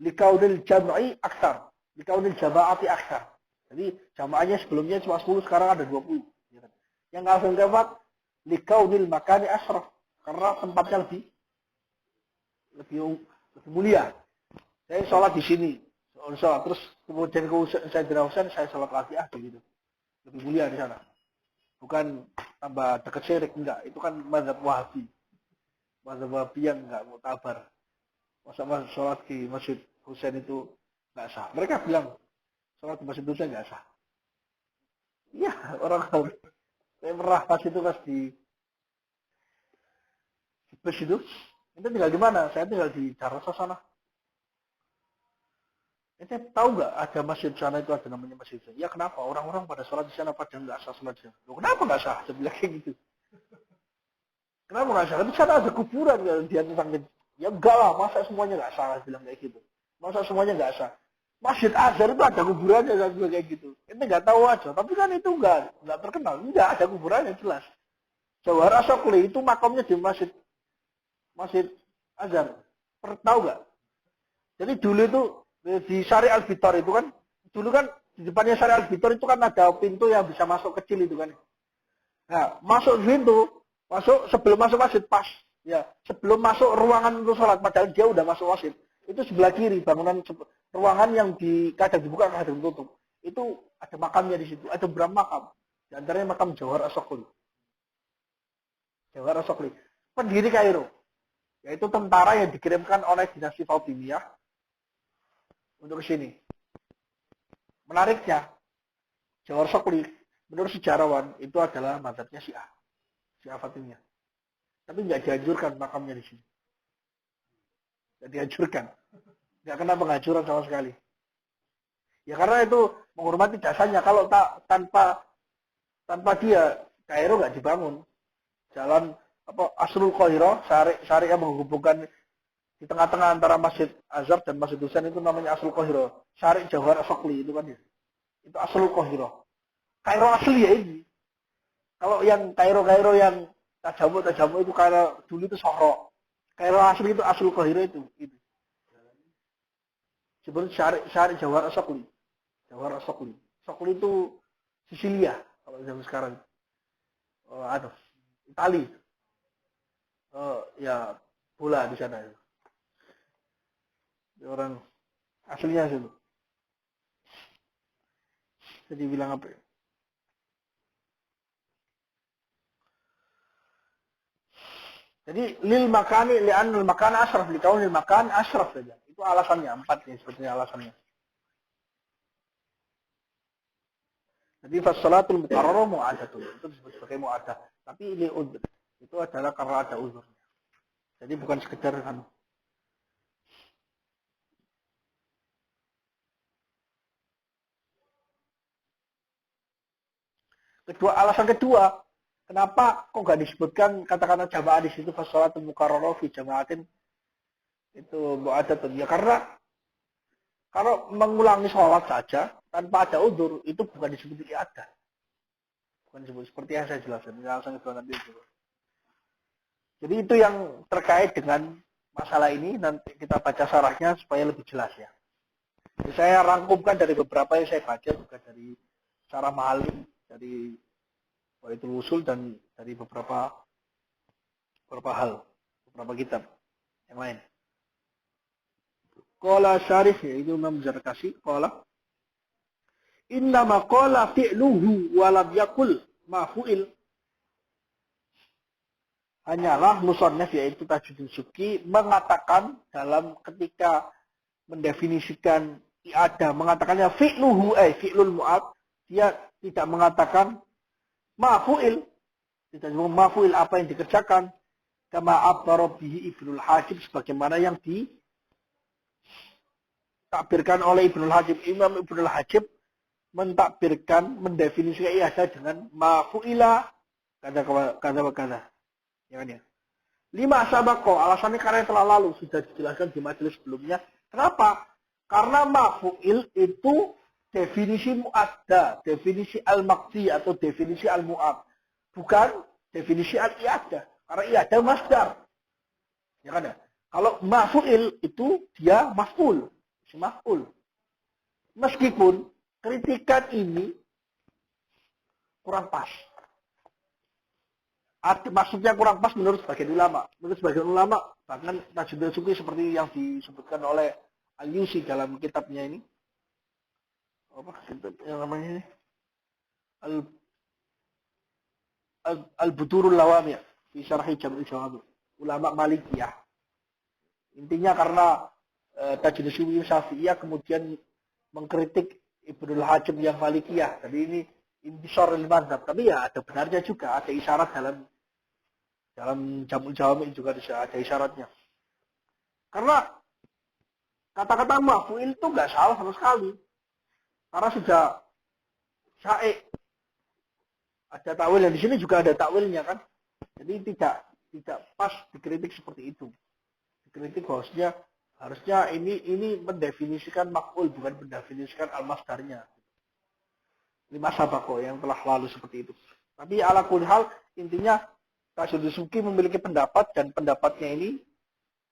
likaunil jam'i aksar. Likaunil jama'ati aksar. Jadi jamaahnya sebelumnya cuma 10, sekarang ada 20. Yang alasan keempat, likaunil makani asyraf. Karena tempatnya lebih mulia. Saya sholat di sini. Sholat. Terus kemudian saya dirausan, saya sholat lagi begitu. Lebih mulia di sana. Bukan tambah dekat syirik, enggak. Itu kan mazhab Wahabi. Mazhab Wahabi yang enggak mau tabar. Masa sholat di Masjid Husain itu enggak sah. Mereka bilang sholat di Masjid Husain enggak sah. Iya, orang saya pernah pas di bus itu. Ente tinggal di mana? Saya tinggal di Jakarta sana. Ente tahu nggak ada masjid sana itu ada namanya Masjid Husain? Ya kenapa? Orang-orang pada sholat di sana padahal nggak sah sholat di sana. Loh, kenapa nggak sah? Saya bilang kayak gitu. Kenapa nggak sah? Di sana ada kuburan ya, dia tentang ya enggak lah, masa semuanya nggak sah? Saya bilang kayak gitu. Masa semuanya nggak sah? Masjid Azhar itu ada kuburannya, saya bilang kayak gitu. Ente nggak tahu aja, tapi kan itu nggak terkenal. Nggak ada kuburannya jelas. Jawhar Asokli itu makamnya di Masjid Azhar. Tahu nggak? Jadi dulu itu di Syari Al-Bitar itu kan, dulu kan di depannya Syari Al-Bitar itu kan ada pintu yang bisa masuk kecil itu kan. Nah, masuk pintu, sebelum masuk masjid pas, ya sebelum masuk ruangan untuk sholat, padahal dia udah masuk masjid. Itu sebelah kiri bangunan ruangan yang kadang dibuka kadang ditutup. Itu ada makamnya di situ, ada beberapa makam. Di antaranya makam Jawhar Asokli. Jawhar Asokli, pendiri Kairo, yaitu tentara yang dikirimkan oleh dinasti Fatimiyah untuk ke sini. Menariknya, Jawhar Asokli menurut sejarawan itu adalah mazhabnya Syiah Fatimiyah. Tapi nggak dianjurkan makamnya di sini. Nggak dianjurkan. Nggak kena penghancuran sama sekali. Ya karena itu menghormati jasanya. Kalau tanpa dia, Kairo nggak dibangun. Jalan Asrul Qahirah, syari yang menghubungkan di tengah-tengah antara Masjid Azhar dan Masjid Husain itu namanya Asrul Qahirah. Syari Jawhar Asokli itu kan ya. Itu Asrul Qahirah. Kairo asli ya ini. Kalau yang Kairo yang tajamu itu Kairo dulu itu Sohro. Kairo asli itu asal Kahiro itu. Sebenarnya syari Jawhar Asokli. Jawhar Asokli. Asokli itu Sisilia kalau zaman sekarang. Aduh, Itali. Ya bola di sana. Orang aslinya sih. Jadi bilang apa? Jadi lil makani li'anul makan asraf li kaunil makan asraf saja. Itu alasannya, 4 nih sebetulnya alasannya. Jadi fasalatul muqarrarah mu'adatun. Itu disebut sebagai mu'adah. Tapi ini udhr. Itu adalah karena ada uzurnya. Jadi bukan sekedar kan. Alasan kedua, kenapa kok nggak disebutkan kata-kata jamaah di situ fasalatul muqarrarah fi jamaatin itu mu'adatun. Ya karena kalau mengulangi sholat saja tanpa ada uzur itu bukan disebut ibadah. Bukan disebut seperti yang saya jelaskan. Alasan kedua nanti itu. Jadi itu yang terkait dengan masalah ini, nanti kita baca syarahnya supaya lebih jelas ya. Jadi saya rangkumkan dari beberapa yang saya baca, juga dari syarah Ma'alim, dari Wahidul Usul, dan dari beberapa hal, beberapa kitab yang lain. Qala syarih, yaitu Imam Zarkasi, qala innama qala fi'luhu walam yakul ma'fu'il. Hanyalah musannaf yaitu Tajuddin Subki mengatakan dalam ketika mendefinisikan i'adah mengatakannya fi'luhu fi'lul mu'ad, dia tidak mengatakan ma'fu'il, tidak ma'fu'il apa yang dikerjakan, kama abbara bihi Ibnul Hajib sebagaimana yang ditakbirkan oleh Ibnul Hajib. Imam Ibnul Hajib mentakbirkan mendefinisikan i'adah dengan ma'fu'ila kata. Ya kan ya. 5 sabako, alasannya karena yang telah lalu sudah dijelaskan di majelis sebelumnya. Kenapa? Karena maf'ul itu definisi mu'adda, definisi al-maqdi atau definisi al-mu'ad. Bukan definisi al-i'adah. Karena i'adah masdar. Ya kan ya? Kalau maf'ul itu dia maf'ul. Maf'ul. Meskipun kritikan ini kurang pas. Maksudnya kurang pas menurut sebagian ulama. Menurut sebagian ulama, bahkan Tajuddin Subki seperti yang disebutkan oleh Al-Yusi dalam kitabnya ini. Apa kitab yang namanya ini? Al-Budurul Lawami' fi Syarhi Jam'il Jawami'. Ulama Malikiyah. Intinya karena Tajuddin Subki Syafi'iyah kemudian mengkritik Ibnul Hajim yang Malikiyah. Jadi ini intisar al-mazhab. Tapi ya ada benarnya juga, ada isyarat dalam Jam'ul Jawami' juga ada isyaratnya. Karena kata-kata maf'ul itu nggak salah sama sekali. Karena sudah syaik. Ada takwil, dan di sini juga ada takwilnya kan. Jadi tidak pas dikritik seperti itu. Dikritik bahwasanya harusnya ini mendefinisikan maf'ul bukan mendefinisikan al-masdarnya. 5 sabako yang telah lalu seperti itu. Tapi ala kulli hal intinya Tajuddin Subki memiliki pendapat dan pendapatnya ini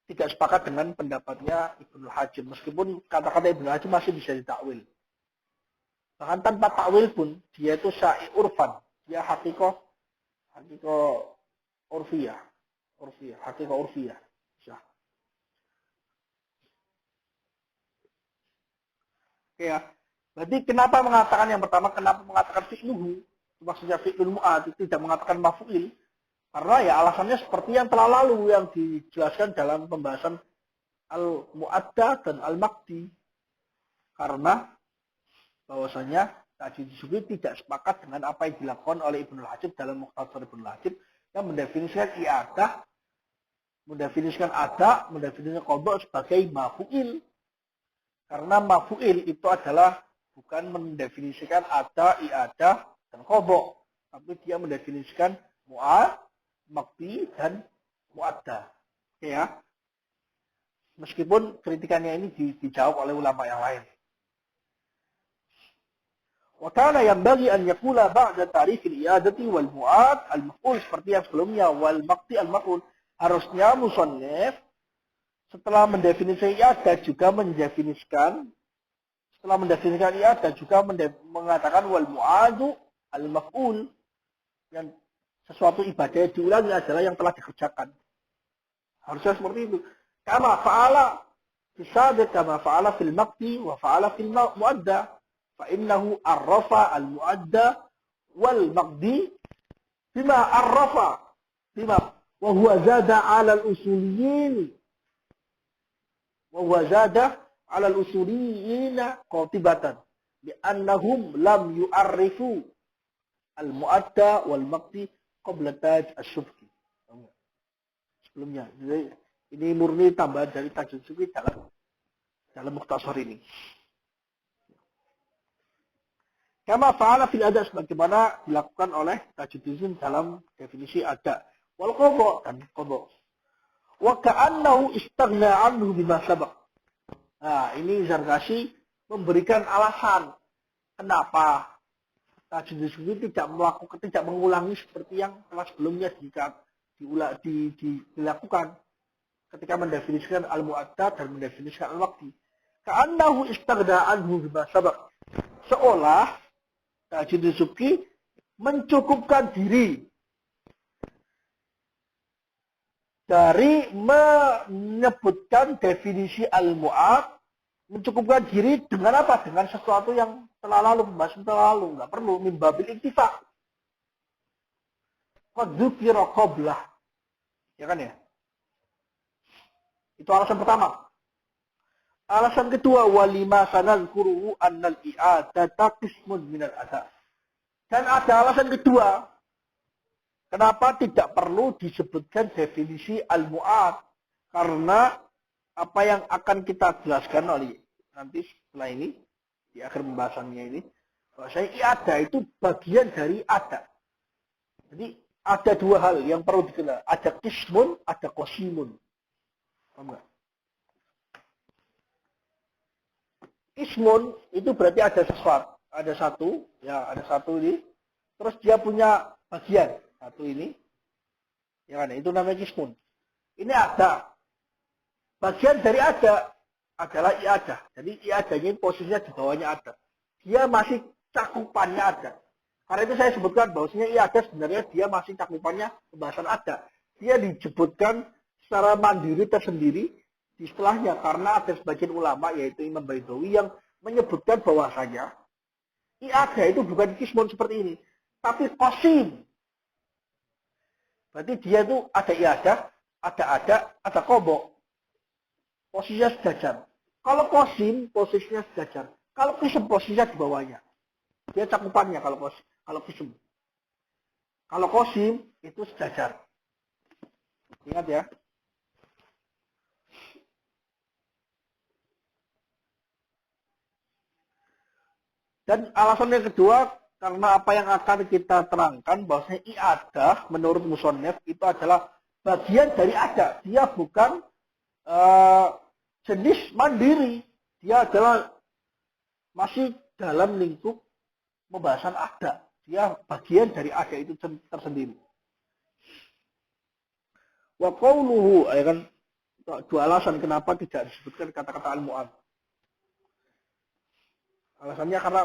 tidak sepakat dengan pendapatnya Ibnul Hajim. Meskipun kata-kata Ibnul Hajim masih bisa ditakwil. Bahkan tanpa takwil pun dia itu syai' urfan. Dia hakikoh urfiyah. Hakikoh urfiyah. Oke ya. Berarti kenapa mengatakan yang pertama, kenapa mengatakan fi'luhu? Maksudnya fi'lul mu'ad, tidak mengatakan maf'ul. Karena ya alasannya seperti yang telah lalu yang dijelaskan dalam pembahasan al-mu'adda dan al-maqdi. Karena bahwasanya Tajuddin Subki tidak sepakat dengan apa yang dilakukan oleh Ibnul Hajib dalam Mukhtasar Ibnul Hajib yang mendefinisikan i'adah, mendefinisikan ada, mendefinisikan qadha sebagai maf'ul. Karena maf'ul itu adalah bukan mendefinisikan ada, i'adah, dan qadha, tapi dia mendefinisikan mu'ad, maqdi, dan mu'adda. Oke ya. Meskipun kritikannya ini dijawab oleh ulama yang lain. Wa kana yanbaghi an yaqula ba'da ta'rif al-i'adati wal mu'ad al-maf'ul seperti yang sebelumnya wal maqti al-maf'ul. Harusnya musannif setelah mendefinisikan i'adah juga mendefinisikan i'adah juga mengatakan wal mu'adu al-maf'ul, yang sesuatu ibadah yang diulangi adalah yang telah dikerjakan. Harusnya seperti itu. Kama fa'ala fisabit kama fa'ala fil maqti wa fa'ala fil mu'adda. Fa'innahu arrafa al-mu'adda wal maqdi bima arrafa bima wa huwa zada 'ala al-usuliyyin wa huwa zada 'ala al-usuliyyin qatibatan li'annahum lam yu'arrifu al-mu'adda wal maqdi qabla taj asy-syubki. Sebelumnya. Jadi, ini murni tambahan dari Tajud Subki dalam mukhtasar ini. Kama fa'ala fil ada, sebagaimana dilakukan oleh Tajuddin dalam definisi ada. Wal qadha dan qadha. Wa ka'annahu istaghna 'anhu bima sabaq. Nah, ini Zarkashi memberikan alasan kenapa Tajuddin Subki tidak mengulangi seperti yang telah sebelumnya dilakukan ketika mendefinisikan al-mu'adda dan mendefinisikan al-waqti. Ka'annahu istaghna 'anhu bima sabaq. Seolah Tajuddin Subki mencukupkan diri dari menyebutkan definisi al-mu'ad, mencukupkan diri dengan apa? Dengan sesuatu yang telah lalu, pembahasan telah lalu, nggak perlu mimbabil iktifa. Qad dzukira qablah. Ya kan ya? Itu alasan pertama. Alasan kedua, walima sanadhkuru annal i'adata qismun minal ada. Dan ada alasan kedua, kenapa tidak perlu disebutkan definisi al-mu'ad? Karena apa yang akan kita jelaskan oleh nanti setelah ini, di akhir pembahasannya ini, bahwasanya i'adah itu bagian dari ada. Jadi ada dua hal yang perlu dikenal. Ada qismun, ada qasimun. Paham nggak? Qismun itu berarti ada sesuatu, ada satu, ya ada satu ini, terus dia punya bagian satu ini, ya kan? Itu namanya qismun. Ini ada bagian dari ada adalah i'adah. Jadi i'adahnya posisinya di bawahnya ada. Dia masih cakupannya ada. Karena itu saya sebutkan bahwasanya i'adah sebenarnya dia masih cakupannya pembahasan ada. Dia disebutkan secara mandiri tersendiri di istilahnya, karena ada sebagian ulama yaitu Imam Baidawi yang menyebutkan bahwasanya i'adah itu bukan qismun seperti ini, tapi qasim. Berarti dia itu ada i'adah, ada qadha. Posisinya sejajar. Kalau qasim posisinya sejajar. Kalau qism posisinya di bawahnya. Dia cakupannya kalau qism. Kalau qasim itu sejajar. Ingat ya. Dan alasan yang kedua, karena apa yang akan kita terangkan bahwasanya i'adah menurut musannif itu adalah bagian dari ada. Dia bukan jenis mandiri. Dia adalah masih dalam lingkup pembahasan ada. Dia bagian dari ada itu tersendiri. Wa qawluhu, ya kan, dua alasan kenapa tidak disebutkan kata-kata al-mu'ad. Alasannya karena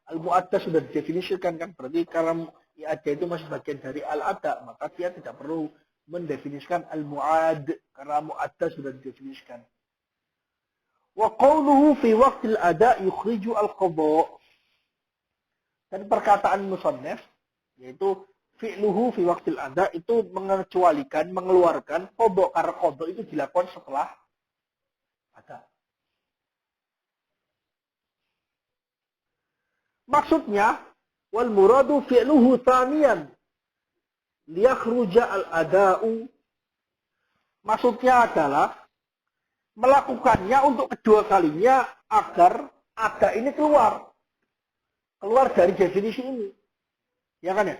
al-mu'adda sudah didefinisikan kan, berarti karena i'adah itu masih bagian dari al-ada, maka dia tidak perlu mendefinisikan al-mu'ad karena mu'adda sudah didefinisikan. Wa qawluhu fi waqtil ada yukhriju al-qadha. Dan perkataan musannif yaitu fi'luhu fi waqtil ada itu mengecualikan, mengeluarkan qadha, karena qadha itu dilakukan setelah ada. Maksudnya, wal muradu fi'luhu thaniyan liyakhruja al-ada'u. Maksudnya adalah melakukannya untuk kedua kalinya agar ada ini keluar dari definisi ini. Ya kan ya?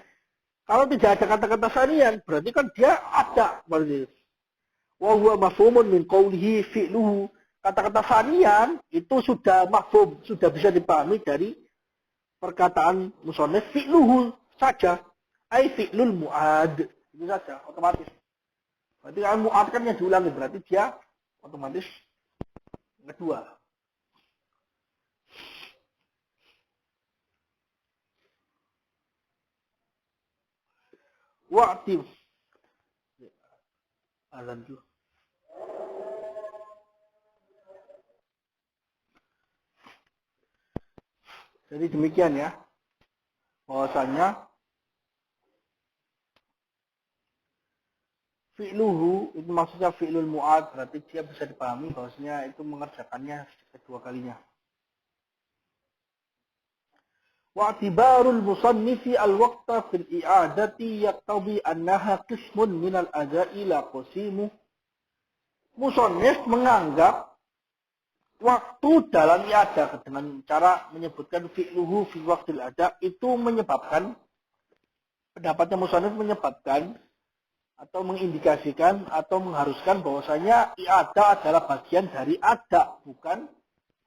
Kalau tidak ada kata-kata thaniyan, berarti kan dia ada. Wa huwa mafhumun min qawlihi fi'luhu. Kata-kata thaniyan itu sudah mafhum, sudah bisa dipahami dari perkataan musannif fi'luhu saja, ai fi'lul mu'ad. Itu saja, otomatis. Berarti kalau mu'ad kan yang diulangi, berarti dia otomatis kedua. Wa'ti. Azan dulu. Jadi demikian ya. Bahwasanya fi'luhu itu maksudnya fi'lul mu'ad, berarti dia bisa dipahami bahwasanya itu mengerjakannya kedua kalinya. Wa'tibarul musannifi al-waqta fil i'adati yaqtabi annaha qismun minal ada'i la qasimu. Musannif menganggap waktu dalam i'adah dengan cara menyebutkan fi'luhu fi waqtil ada itu menyebabkan, pendapatnya musannif menyebabkan atau mengindikasikan atau mengharuskan bahwasanya i'adah adalah bagian dari ada, bukan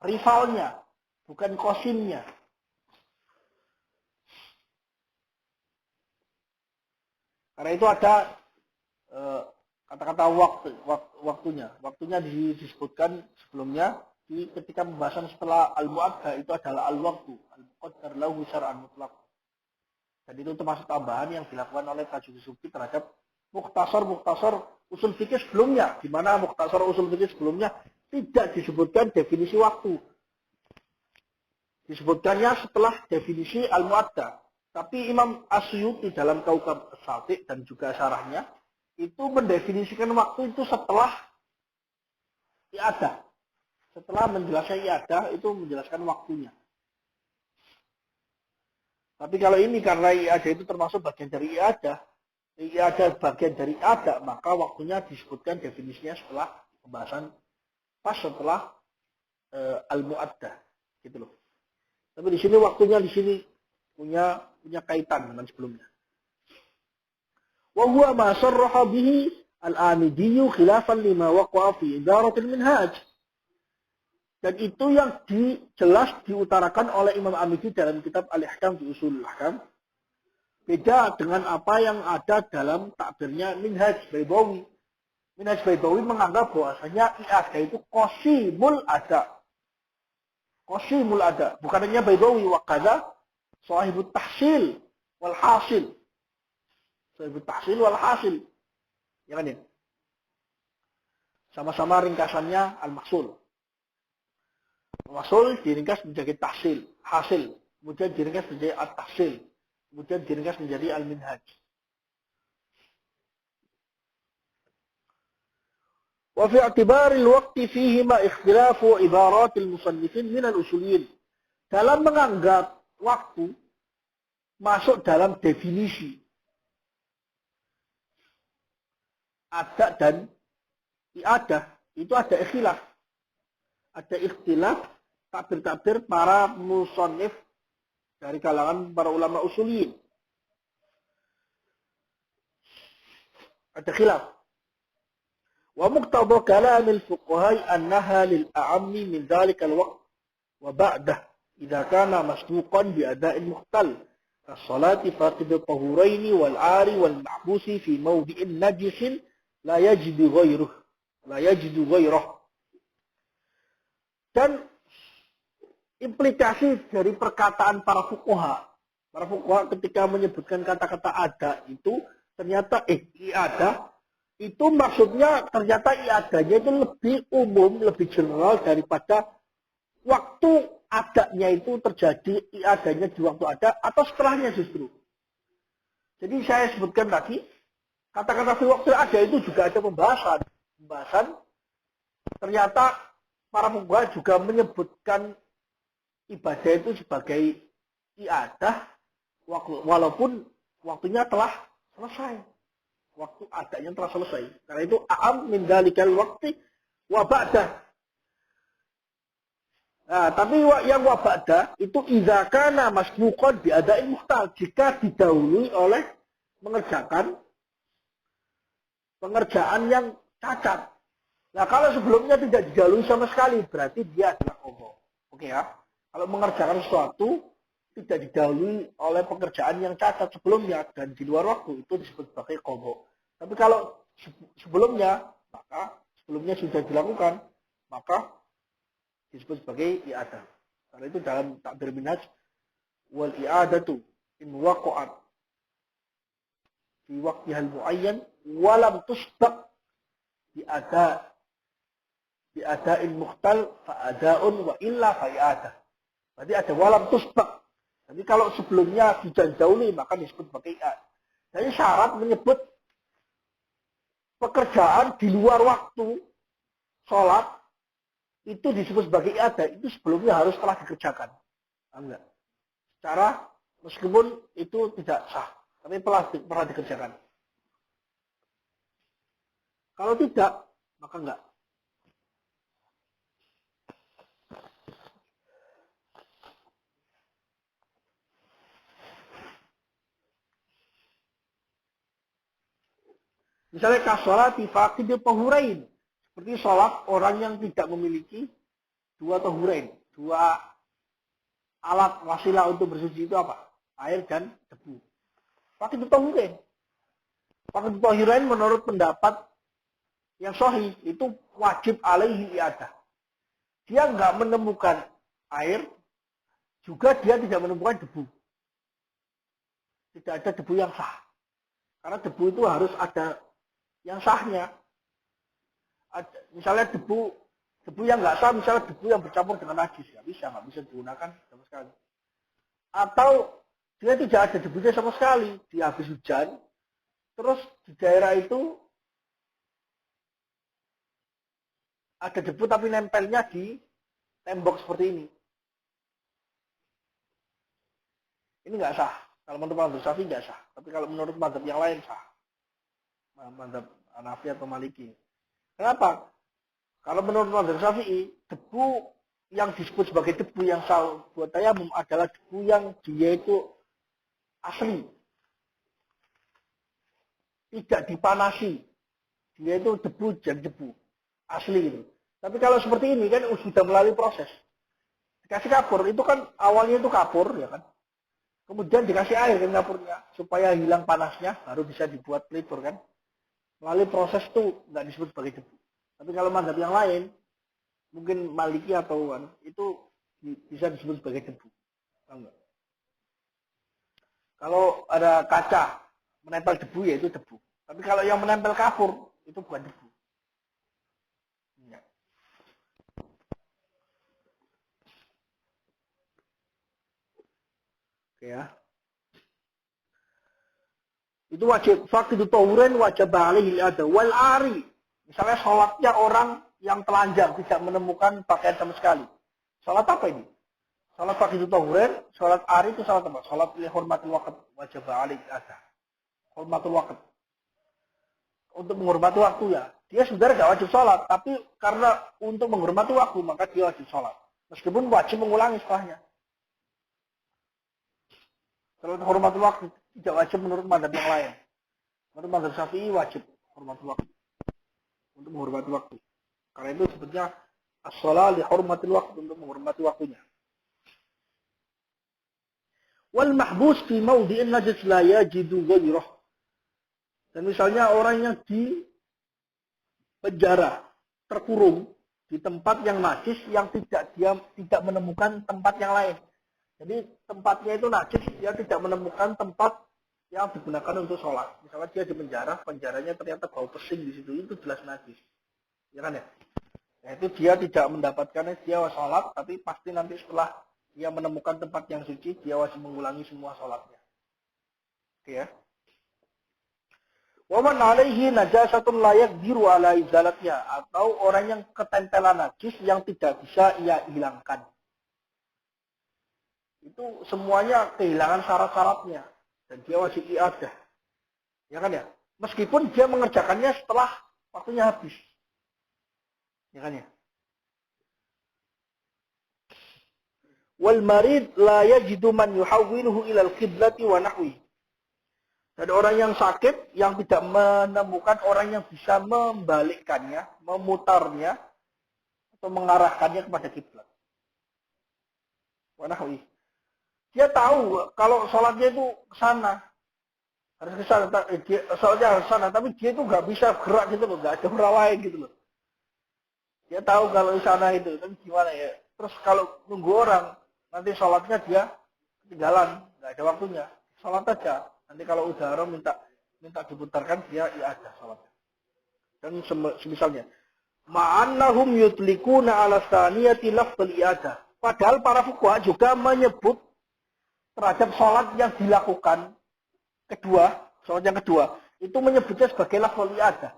rivalnya, bukan qasimnya. Karena itu ada kata-kata waktunya. Waktunya disebutkan sebelumnya ketika pembahasan setelah al-mu'adda itu adalah al-waktu, al-muqaddar lahu syar'an mutlaq. Dan itu termasuk tambahan yang dilakukan oleh Tajul Subki terhadap mukhtasar usul fikih sebelumnya, di mana mukhtasar usul fikih sebelumnya tidak disebutkan definisi waktu. Disebutkannya setelah definisi al-mu'adda. Tapi Imam Asyuti dalam Kaukab As-Sati dan juga syarahnya itu mendefinisikan waktu itu setelah i'adah. Setelah menjelaskan i'adah itu menjelaskan waktunya. Tapi kalau ini karena i'adah itu termasuk bagian dari i'adah bagian dari i'adah, maka waktunya disebutkan definisinya setelah pembahasan pas setelah al-mu'addah, gitu loh. Tapi di sini waktunya di sini punya kaitan dengan sebelumnya. Wa huwa ma sarraha bihi al-Amidi khilafan lima waqa'a fi idaratil minhaj. Dan itu yang jelas diutarakan oleh Imam Amidi dalam kitab Al-Ihkam di Ushul Al-Ahkam. Beda dengan apa yang ada dalam takbirnya Minhaj Baidawi. Minhaj Baidawi menganggap bahwasanya i'adah itu qasimul ada. Qasimul ada. Bukan hanya Baidawi, wa kadza sahibut tahsil wal hasil. Sahibut tahsil wal hasil. Ya kan ya? Sama-sama ringkasannya al-mahsul. Mahsul diringkas menjadi tahsil, hasil. Kemudian diringkas menjadi at-tahsil. Kemudian diringkas menjadi al-minhaj. Wa fi i'tibari al-waqti fihi ma ikhtilafu ibarat al-musannifin min al-usuliyin. Dalam menganggap waktu masuk dalam definisi ada dan i'adah, itu ada ikhtilaf. Ada ikhtilaf takbir-takbir para musannif dari kalangan para ulama usuliyin. Ada khilaf. Wa muqtada kalam al-fuqaha annaha lil a'ammi min dhalika al-waqt wa ba'dah idza kana masbuqan bi ada'in mukhtal kas-salati faqid at-tahurain wal 'ari wal mahbusi fi mawdi'in najisin la yajidu ghayruh. Dan implikasi dari perkataan para fuqaha. Para fuqaha ketika menyebutkan kata-kata ada itu ternyata i'adah itu maksudnya ternyata i'adahnya itu lebih umum, lebih general daripada waktu adanya itu terjadi i'adahnya di waktu ada atau setelahnya justru. Jadi saya sebutkan tadi kata-kata fi waktu ada itu juga ada pembahasan. Ternyata para fuqaha juga menyebutkan ibadah itu sebagai i'adah walaupun waktunya telah selesai. Waktu adanya telah selesai. Karena itu a'am min dzalikal waqti wa ba'dah. Nah, tapi yang wa ba'dah itu idza kana masbuqan bi ada'in muhtal, jika didahului oleh mengerjakan pengerjaan yang cacat. Nah, kalau sebelumnya tidak didahului sama sekali, berarti dia adalah qadha. Oke ya. Kalau mengerjakan sesuatu tidak didahului oleh pekerjaan yang cacat sebelumnya dan di luar waktu, itu disebut sebagai qadha. Tapi kalau sebelumnya, maka sebelumnya sudah dilakukan, maka disebut sebagai i'adah. Karena itu dalam takbir minhaj, wal i'adatu in waqa'at fi waqtihal muayyan walam tusbaq bi'ada'in mukhtal fa'ada'un wa illa fa'i'adah. Berarti ada walam tusbaq. Jadi kalau sebelumnya didahului maka disebut sebagai i'adah. Jadi syarat menyebut pekerjaan di luar waktu sholat itu disebut sebagai i'adah. Itu sebelumnya harus telah dikerjakan. Enggak. Secara meskipun itu tidak sah, tapi pernah dikerjakan. Kalau tidak, maka enggak. Misalnya kasolati faqidil tahurain. Seperti sholat orang yang tidak memiliki dua tahurain. Dua alat wasilah untuk bersuci itu apa? Air dan debu. Faqidil tahurain. Faqidil tahurain menurut pendapat yang sahih itu wajib alaihi i'adah. Dia nggak menemukan air, juga dia tidak menemukan debu. Tidak ada debu yang sah. Karena debu itu harus ada yang sahnya. Misalnya debu yang nggak sah, misalnya debu yang bercampur dengan najis, nggak bisa digunakan sama sekali. Atau dia tidak ada debunya sama sekali, dia habis hujan, terus di daerah itu ada debu tapi nempelnya di tembok seperti ini. Ini nggak sah. Kalau menurut mazhab Syafi'i nggak sah. Tapi kalau menurut mazhab yang lain sah. Mazhab Hanafi atau Maliki. Kenapa? Kalau menurut mazhab Syafi'i, debu yang disebut sebagai debu yang sah buat tayamum adalah debu yang dia itu asli. Tidak dipanasi. Dia itu debu jadi debu. Asli itu. Tapi kalau seperti ini kan sudah melalui proses. Dikasih kapur, itu kan awalnya itu kapur, ya kan? Kemudian dikasih air ke kapurnya supaya hilang panasnya, baru bisa dibuat pelipur kan. Melalui proses itu nggak disebut sebagai debu. Tapi kalau mazhab yang lain, mungkin Maliki atau itu bisa disebut sebagai debu. Enggak. Kalau ada kaca menempel debu ya itu debu. Tapi kalau yang menempel kapur itu bukan debu. Enggak. Oke ya. Itu wajib faqidu tahurin wajib alaihi ada wal ari. Misalnya sholatnya orang yang telanjang tidak menemukan pakaian sama sekali. Sholat apa ini? Sholat faqidu tahurin, sholat ari itu sholat apa? Sholat li hormatil waqt wajib alaihi ada. Hormatul waqt. Untuk menghormati waktu ya. Dia sebenarnya tidak wajib sholat, tapi karena untuk menghormati waktu maka dia wajib sholat. Meskipun wajib mengulangi setelahnya. Sholat hormatul waktu tidak wajib menurut mazhab yang lain. Menurut mazhab Syafi'i wajib hormatul waktu. Untuk menghormati waktu. Karena itu sebetulnya as-shalah li hormatil waktu, untuk menghormati waktunya. Wal mahbus fi mawdi'in najis la yajidu ghairah. Dan misalnya orang yang di penjara, terkurung di tempat yang najis yang dia tidak menemukan tempat yang lain. Jadi tempatnya itu najis, dia tidak menemukan tempat yang digunakan untuk sholat. Misalnya dia di penjara, penjaranya ternyata bau pesing di situ, itu jelas najis. Ya kan ya? Nah, itu dia tidak mendapatkannya, dia sholat, tapi pasti nanti setelah dia menemukan tempat yang suci, dia wajib mengulangi semua sholatnya. Oke ya? Waman alaihi najasatun layak biru ala izalatnya, atau orang yang ketempelan najis yang tidak bisa ia hilangkan. Itu semuanya kehilangan syarat-syaratnya. Dan dia wajib i'adah. Ya kan ya? Meskipun dia mengerjakannya setelah waktunya habis. Ya kan ya? Wal marid la yajidu man yuhawwiluhu ilal qiblati wa nahwi. Dan orang yang sakit yang tidak menemukan orang yang bisa membalikkannya, memutarnya, atau mengarahkannya kepada kiblat. Wa nahwi. Dia tahu kalau sholatnya itu ke sana, harus ke sana, sholatnya harus ke sana, tapi dia itu nggak bisa gerak gitu loh, nggak ada merawai gitu loh. Dia tahu kalau di sana itu, tapi gimana ya? Terus kalau nunggu orang, nanti sholatnya dia ketinggalan, nggak ada waktunya. Sholat aja. Nanti kalau udah orang minta diputarkan, dia ya ada sholatnya. Dan semisalnya, ma'annahum yutlikuna ala tsaniyati lafdul i'adah. Padahal para fuqaha juga menyebut terhadap sholat yang dilakukan kedua, sholat yang kedua, itu menyebutnya sebagai lafdul i'adah.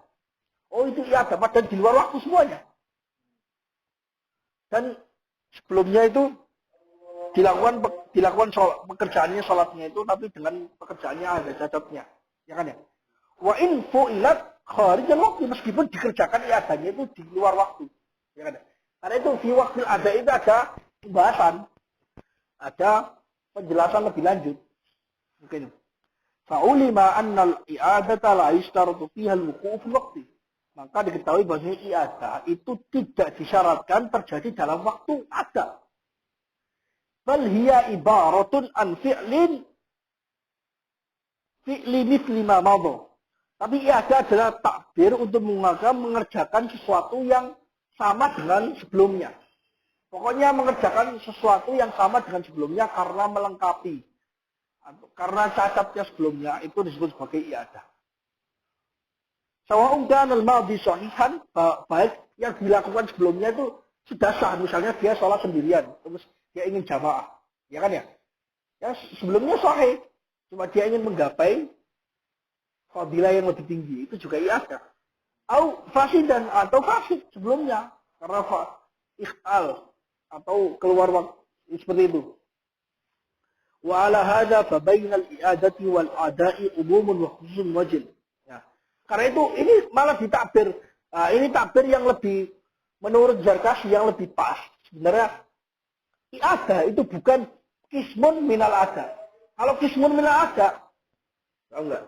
Oh itu i'adah, padahal di luar waktu semuanya. Dan sebelumnya itu dilakukan pekerjaannya sholatnya itu, tapi dengan pekerjaannya ada cacatnya, ya kan ya? Wa in fu'ilat kharijal waktu, meskipun dikerjakan i'adahnya itu di luar waktu, ya kan ya? Karena itu di waktu ada itu ada pembahasan, ada penjelasan lebih lanjut. Mungkin fa'ulima annal i'adata la yashtaratu fiha al-wuqu'u fil waqti. Maka diketahui bahwa i'adah itu tidak disyaratkan terjadi dalam waktu ada. Bal hiya ibaratun an fi'li mithli ma madha. Tapi i'adah adalah takbir untuk mengerjakan sesuatu yang sama dengan sebelumnya. Pokoknya mengerjakan sesuatu yang sama dengan sebelumnya karena melengkapi. Karena cacatnya sebelumnya itu disebut sebagai i'adah. Sawa'un kana al-madhi sahihan, baik yang dilakukan sebelumnya itu sudah sah. Misalnya dia sholat sendirian, terus dia ingin jamaah. Ya kan ya? Ya sebelumnya sahih. Cuma dia ingin menggapai fadilah yang lebih tinggi. Itu juga i'adah. Fasidan atau fasid sebelumnya. Karena ikhtal atau keluar waktu seperti itu. Wa ala hadza fa bainal i'adati wal ada'i umumun wa khususun wajib. Karena itu ini malah ditakbir. Nah, ini takbir yang lebih menurut Zarkashi yang lebih pas. Sebenarnya i'adah itu bukan kismun minal ada. Kalau kismun minal ada, tahu enggak?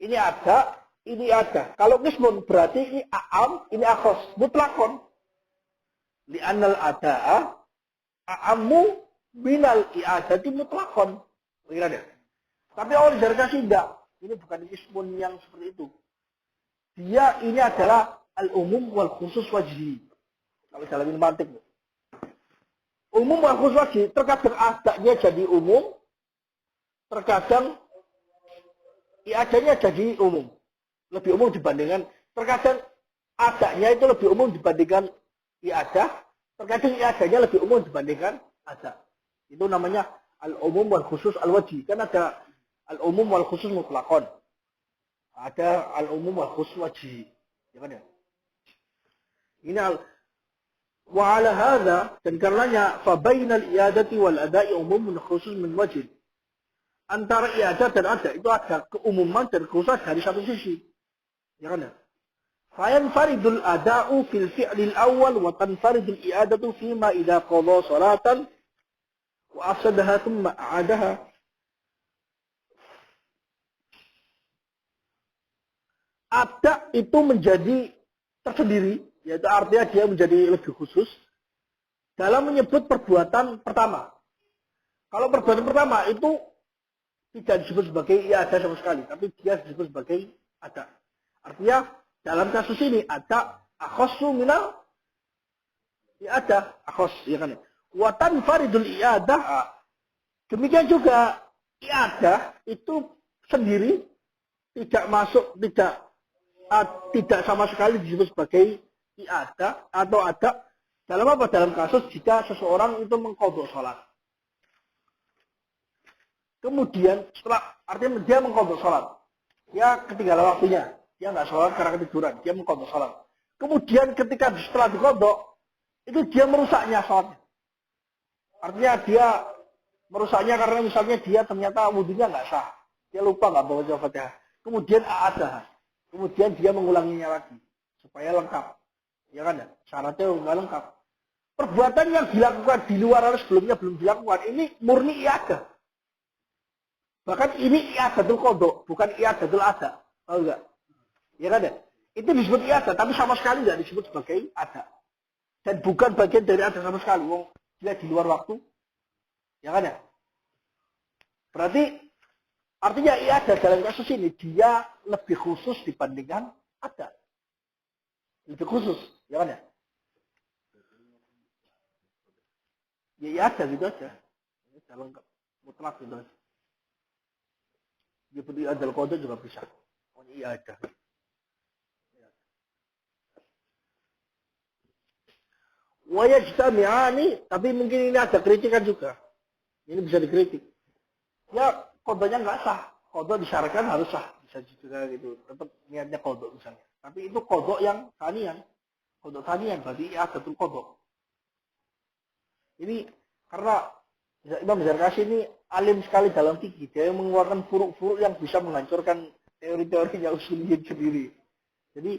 Ini ada. Kalau kismun berarti ini a'am, ini akhos, mutlakon. Li'annal ada'a a'ammu minal i'adati mutlakon. Kira-kira. Tapi oleh Zarkashi enggak. Ini bukan ismun yang seperti itu. Dia ini adalah al-umum wal khusus wajhi. Kalau dalam ini mantik. Umum wal khusus wajhi. Terkadang adanya jadi umum. Terkadang adanya jadi umum. Lebih umum dibandingkan. Terkadang adanya itu lebih umum dibandingkan iadah. Terkadang adanya lebih umum dibandingkan ada. Itu namanya al-umum wal khusus al-wajhi. Kan ada al-umum wal khusus mutlaqon. Ada al-umum wal khusus wajhi. Ya kan ya? Ini wa ala hadza, dan karenanya fa bainal i'adati wal ada'i umumun khusus min wajh. Antara iadah dan ada itu ada keumuman dan khusus dari satu sisi. Ya kan ya? Fa yanfaridul ada'u fil fi'lil awwal wa tanfaridul i'adatu fima idza qada salatan wa afsadaha thumma a'adaha. Ada itu menjadi tersendiri, yaitu artinya dia menjadi lebih khusus dalam menyebut perbuatan pertama. Kalau perbuatan pertama itu tidak disebut sebagai i'adah sama sekali, tapi dia disebut sebagai ada. Artinya dalam kasus ini ada akhossu minal i'adah, akhos, ya kan? Wa tanfaridul i'adah. Demikian juga i'adah itu sendiri tidak masuk, tidak sama sekali disebut sebagai i'adah atau ada dalam apa? Dalam kasus jika seseorang itu mengqadha salat. Kemudian setelah artinya dia mengqadha salat. Dia ketinggalan waktunya. Dia nggak sholat karena ketiduran. Dia mengqadha salat. Kemudian ketika setelah diqadha itu dia merusaknya salatnya. Artinya dia merusaknya karena misalnya dia ternyata wudunya nggak sah. Dia lupa nggak baca Fatihah. Kemudian a'adah. Kemudian dia mengulanginya lagi supaya lengkap, ya kan ya? Syaratnya nggak lengkap. Perbuatan yang dilakukan di luar atau sebelumnya belum dilakukan ini murni i'adah. Bahkan ini i'adatul qadha, bukan i'adatul ada, tahu nggak? Ya kan ya? Itu disebut i'adah, tapi sama sekali nggak disebut sebagai ada. Dan bukan bagian dari ada sama sekali. Wong dia di luar waktu, ya kan ya? Berarti artinya iadah dalam kasus ini dia lebih khusus dibandingkan ada. Lebih khusus, ya kan ya? Ya iadah gitu aja. Ini sudah lengkap. Mutlak gitu aja. Dia beri adal kode juga bisa. Oh iya ada. Wajtami'ani, tapi mungkin ini ada kritikan juga. Ini bisa dikritik. Ya kodenya nggak sah. Kodok disyaratkan harus sah. Bisa juga gitu. Tetap niatnya kodok misalnya. Tapi itu kodok yang tanian. Kodok tanian berarti ada tuh kodok. Ini karena Imam Zarkashi ini alim sekali dalam fikih. Dia mengeluarkan furuk-furuk yang bisa menghancurkan teori-teorinya usuliyin sendiri. Jadi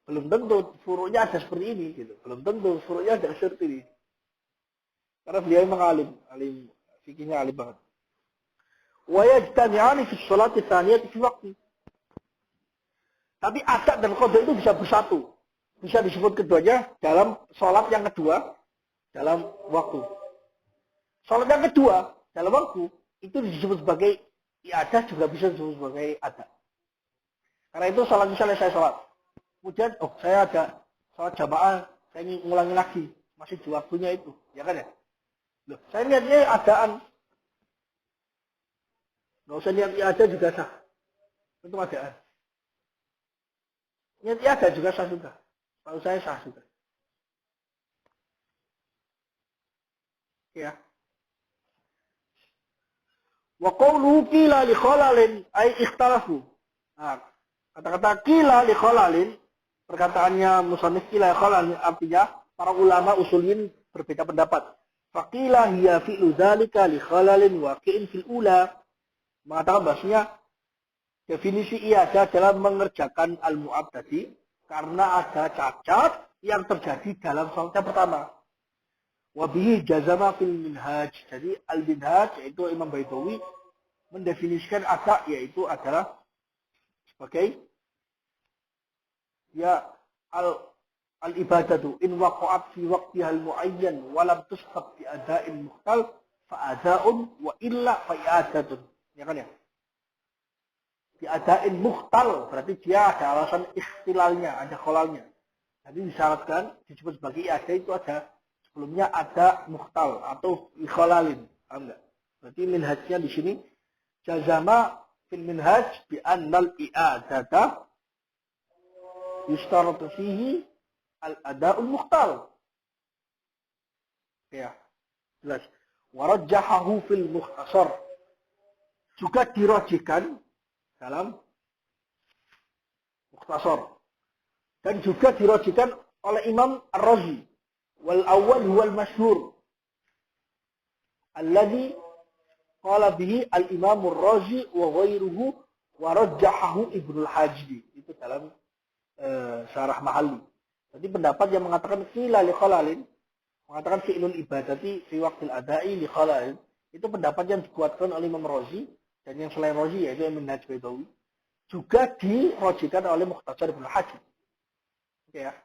belum tentu furuknya ada seperti ini gitu. Belum tentu furuknya ada seperti ini. Karena beliau memang alim fikihnya alim banget. Wa yajtami'ani fi sholati tsaniyati fi waqti. Tapi adat dan qada itu bisa bersatu. Bisa disebut keduanya dalam sholat yang kedua dalam waktu. Sholat yang kedua dalam waktu itu disebut sebagai iadah juga bisa disebut sebagai adat. Karena itu sholat misalnya saya sholat. Kemudian, saya ada sholat jamaah, saya ingin ngulangi lagi. Masih di waktunya itu. Ya kan ya? Loh, saya niatnya adaan. Nggak usah niat ada juga sah. Itu adaan. Niat ada juga sah juga. Kalau saya sah juga. Ya. Wa qawluhu qila li khalalin ay ikhtalafu. Nah, kata-kata qila li khalalin, perkataannya musannif qila li khalalin artinya para ulama usulin berbeda pendapat. Faqila hiya fi'lu dzalika li khalalin waqi'in fil ula. Mengatakan bahasanya definisi iadah dalam mengerjakan al-mu'ab tadi karena ada cacat yang terjadi dalam sholat yang pertama. Wabihi jazama fil minhaj. Jadi al-minhaj yaitu Imam Baitawi mendefinisikan ada yaitu adalah sebagai ya al-ibadatu in waqa'at fi waqtiha al-mu'ayyan wa lam tusqat bi ada'in mukhtal fa ada'un wa illa fa i'adatun. Ya kan ya? Diadain mukhtal, berarti dia ada alasan ikhtilalnya, ada kholalnya. Jadi disyaratkan, disebut sebagai iadah itu ada, sebelumnya ada mukhtal atau ikholalin. Paham enggak? Berarti minhajnya di sini, jazama fil minhaj bi annal i'adata yustaratu fihi al-ada'ul mukhtal. Ya, jelas. Warajjahahu fil mukhtasar. Juga dirojikan dalam Mukhtasar. Dan juga dirojikan oleh Imam Ar-Razi. Wal awal huwal masyhur. Alladhi qala bihi al-Imam Ar-Razi wa ghairuhu wa rajjahahu Ibnu Al-Hajdi. Itu dalam syarah Mahalli. Jadi pendapat yang mengatakan qila li khalalin, mengatakan fi'lul ibadati fi waqtil adai li khalalin, itu pendapat yang dikuatkan oleh Imam Razi dan yang selain Razi yaitu Imam Minhaj Baitawi. Juga dirojikan oleh Mukhtasar Ibnu Hajim. Oke ya.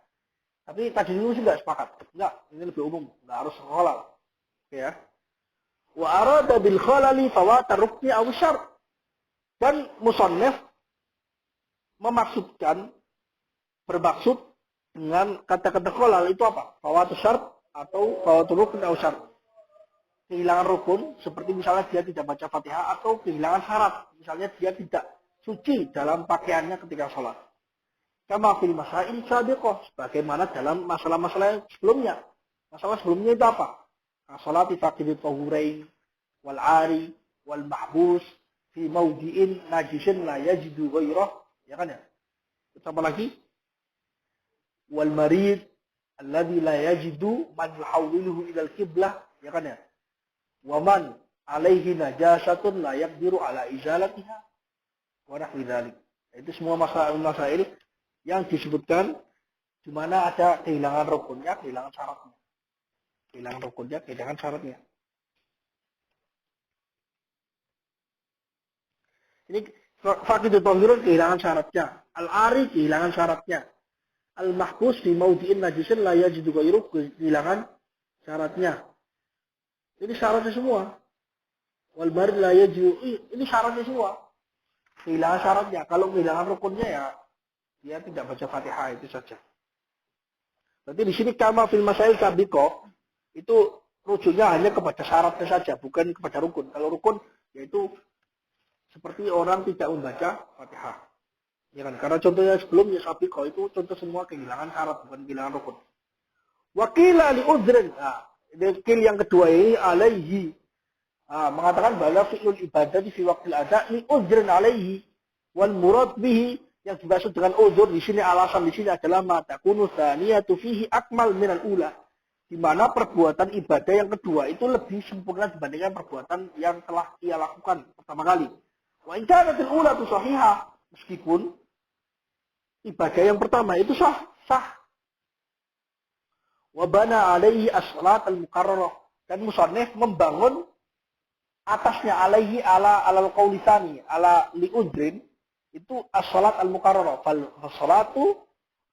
Tapi tadi dulu sih nggak sepakat. Enggak, ini lebih umum. Nggak harus khalal. Oke ya. Wa arada bil khalali fawata rukni aw syar. Dan musannif bermaksud dengan kata-kata khalal itu apa? Fawatu syar atau fawatu rukni aw syar. Kehilangan rukun seperti misalnya dia tidak baca Fatihah atau kehilangan syarat. Misalnya dia tidak suci dalam pakaiannya ketika sholat. Kama fil masail sabiqah, sebagaimana dalam masalah-masalah sebelumnya. Masalah sebelumnya itu apa? Salat faqid tahurain wal ari wal mahbus fi mawdi'in najisin la yajidu ghairah, ya kan ya? Apa lagi? Wal marid alladhi la yajidu man yuhawwiluhu ila al-qiblah, ya kan ya? Wa man alaihi najasatun la yaqdiru ala izalatiha wa nahwi dzalik. Itu semua masail yang disebutkan di mana ada kehilangan rukunnya, kehilangan syaratnya. Kehilangan rukunnya, kehilangan syaratnya. Ini faqidut tahirun kehilangan syaratnya. Al-ari kehilangan syaratnya. Al-mahbus di maudi'in najisin la yajidu ghairuh kehilangan syaratnya. Ini syaratnya semua. Wal marid la yajru. Ini syaratnya semua. Kehilangan syaratnya. Kalau kehilangan rukunnya ya dia tidak baca Fatihah itu saja. Berarti di sini kama fil masail sabiqah itu rujuknya hanya kepada syaratnya saja, bukan kepada rukun. Kalau rukun yaitu seperti orang tidak membaca Fatihah. Ya kan? Karena contohnya sebelumnya sabiqah itu contoh semua kehilangan syarat, bukan kehilangan rukun. Wakila li udrin. Nah, wakil yang kedua ini alaihi. Mengatakan bahwa fi'lul ibadah fi waqtil ada li udrin alaihi wal murad bihi yang dimaksud dengan udzur di sini alasan di sini adalah mata kunu tsaniyatu fihi akmal minal ula. Di mana perbuatan ibadah yang kedua itu lebih sempurna dibandingkan perbuatan yang telah ia lakukan pertama kali. Wa in kanatil ula tu sahihah, meskipun ibadah yang pertama itu sah. Wa bana alaihi as-salat al-mukarrarah, dan musannif membangun atasnya alaihi alal qaulisani ala liudrin itu as-salat al-mukarrarah. Fal salatu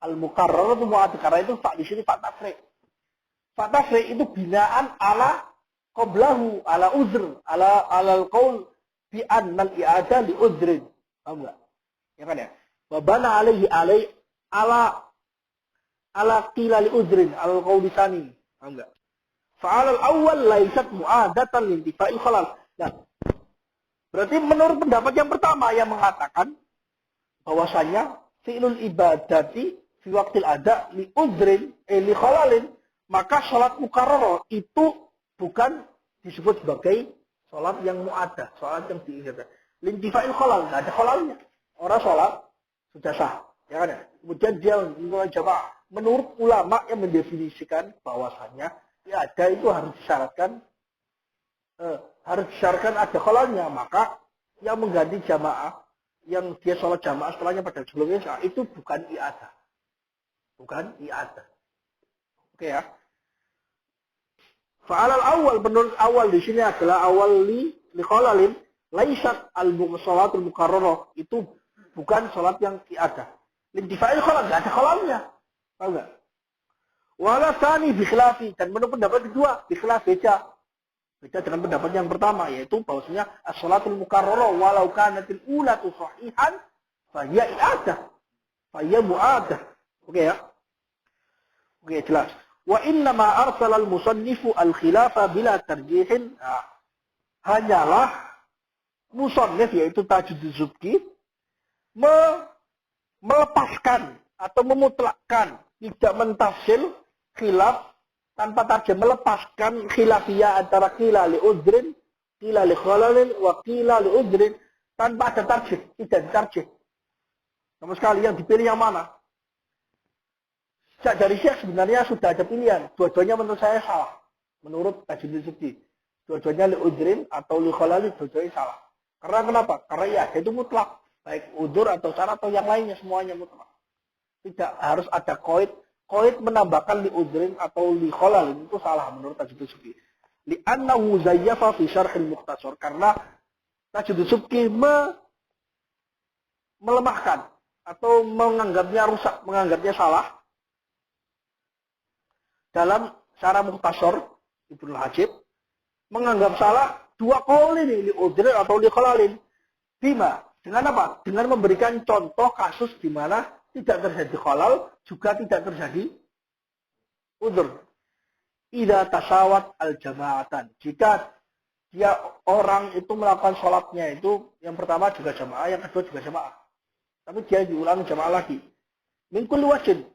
al-mukarrarah itu mu'ad, karena itu di sini fa tafriq. Fa tafriq itu binaan ala qablahu ala uzr ala al-qaul bi anna al-i'adah li udrin. Paham enggak? Ya kan ya? Wa bana alaihi ala qila li udrin ala qaulisani. Paham enggak? Fa'al al-awwal laysat mu'adatan lintifa'il khalal. Nah, berarti menurut pendapat yang pertama yang mengatakan bahwasanya fi'lul ibadati fi waqtil ada li udrin li khalalin, maka salat mukarrarah itu bukan disebut sebagai salat yang mu'addah, salat yang diibadah. Lintifa'il khalal, enggak ada khalalnya. Orang salat sudah sah, ya kan ya? Kemudian dia mulai jamaah. Menurut ulama yang mendefinisikan bahwasanya ya ada itu harus disyaratkan ada khalalnya, maka yang mengganti jamaah yang dia sholat jamaah setelahnya pada sebelumnya itu bukan i'adah. Bukan i'adah. Oke ya. Fa'alal awal, menurut awal di sini adalah awal li khalalin laisat al-shalatul mukarrarah, itu bukan sholat yang i'adah. Lintifa'il khalal, enggak ada khalalnya. Tahu enggak? Wala tsani bi khilafi, dan menurut pendapat kedua bi khilaf beda dengan pendapat yang pertama, yaitu bahwasanya as-shalatul mukarrarah walau kanatil ulatu sahihan fa hiya i'adah, fa hiya mu'adah. Oke ya? Oke, jelas. Wa inna ma arsala al-musannifu al-khilafa bila tarjihin. Nah, hanyalah musannif yaitu Tajuddin Subki melepaskan atau memutlakkan, tidak mentafsil khilaf tanpa tarjih, melepaskan khilafiyah antara qila li udrin, qila li khalalin, wa qila li udrin tanpa ada tarjih, tidak ditarjih. Sama sekali yang dipilih yang mana? Sejak dari Syekh sebenarnya sudah ada pilihan. Dua-duanya menurut saya salah. Menurut Tajuddin Subki. Dua-duanya li udrin atau li khalalin, dua-duanya salah. Karena kenapa? Karena ya itu mutlak. Baik udur atau syarat atau yang lainnya semuanya mutlak. Tidak harus ada qaid menambahkan li udrin atau li khalalin, itu salah menurut Tajuddin Subki. Li'annahu zayyafa fi syarhil mukhtasar, karena Tajuddin Subki melemahkan atau menganggapnya rusak, menganggapnya salah dalam syarah mukhtasar Ibnu Hajib, menganggap salah dua qaul ini, li udrin atau li khalalin. Bima, dengan apa? Dengan memberikan contoh kasus di mana tidak terjadi khalal, juga tidak terjadi udzur. Idza tasawat al-jama'atan. Jika dia orang itu melakukan sholatnya itu yang pertama juga jamaah, yang kedua juga jamaah. Tapi dia diulangi jamaah lagi. Min kulli wajhin.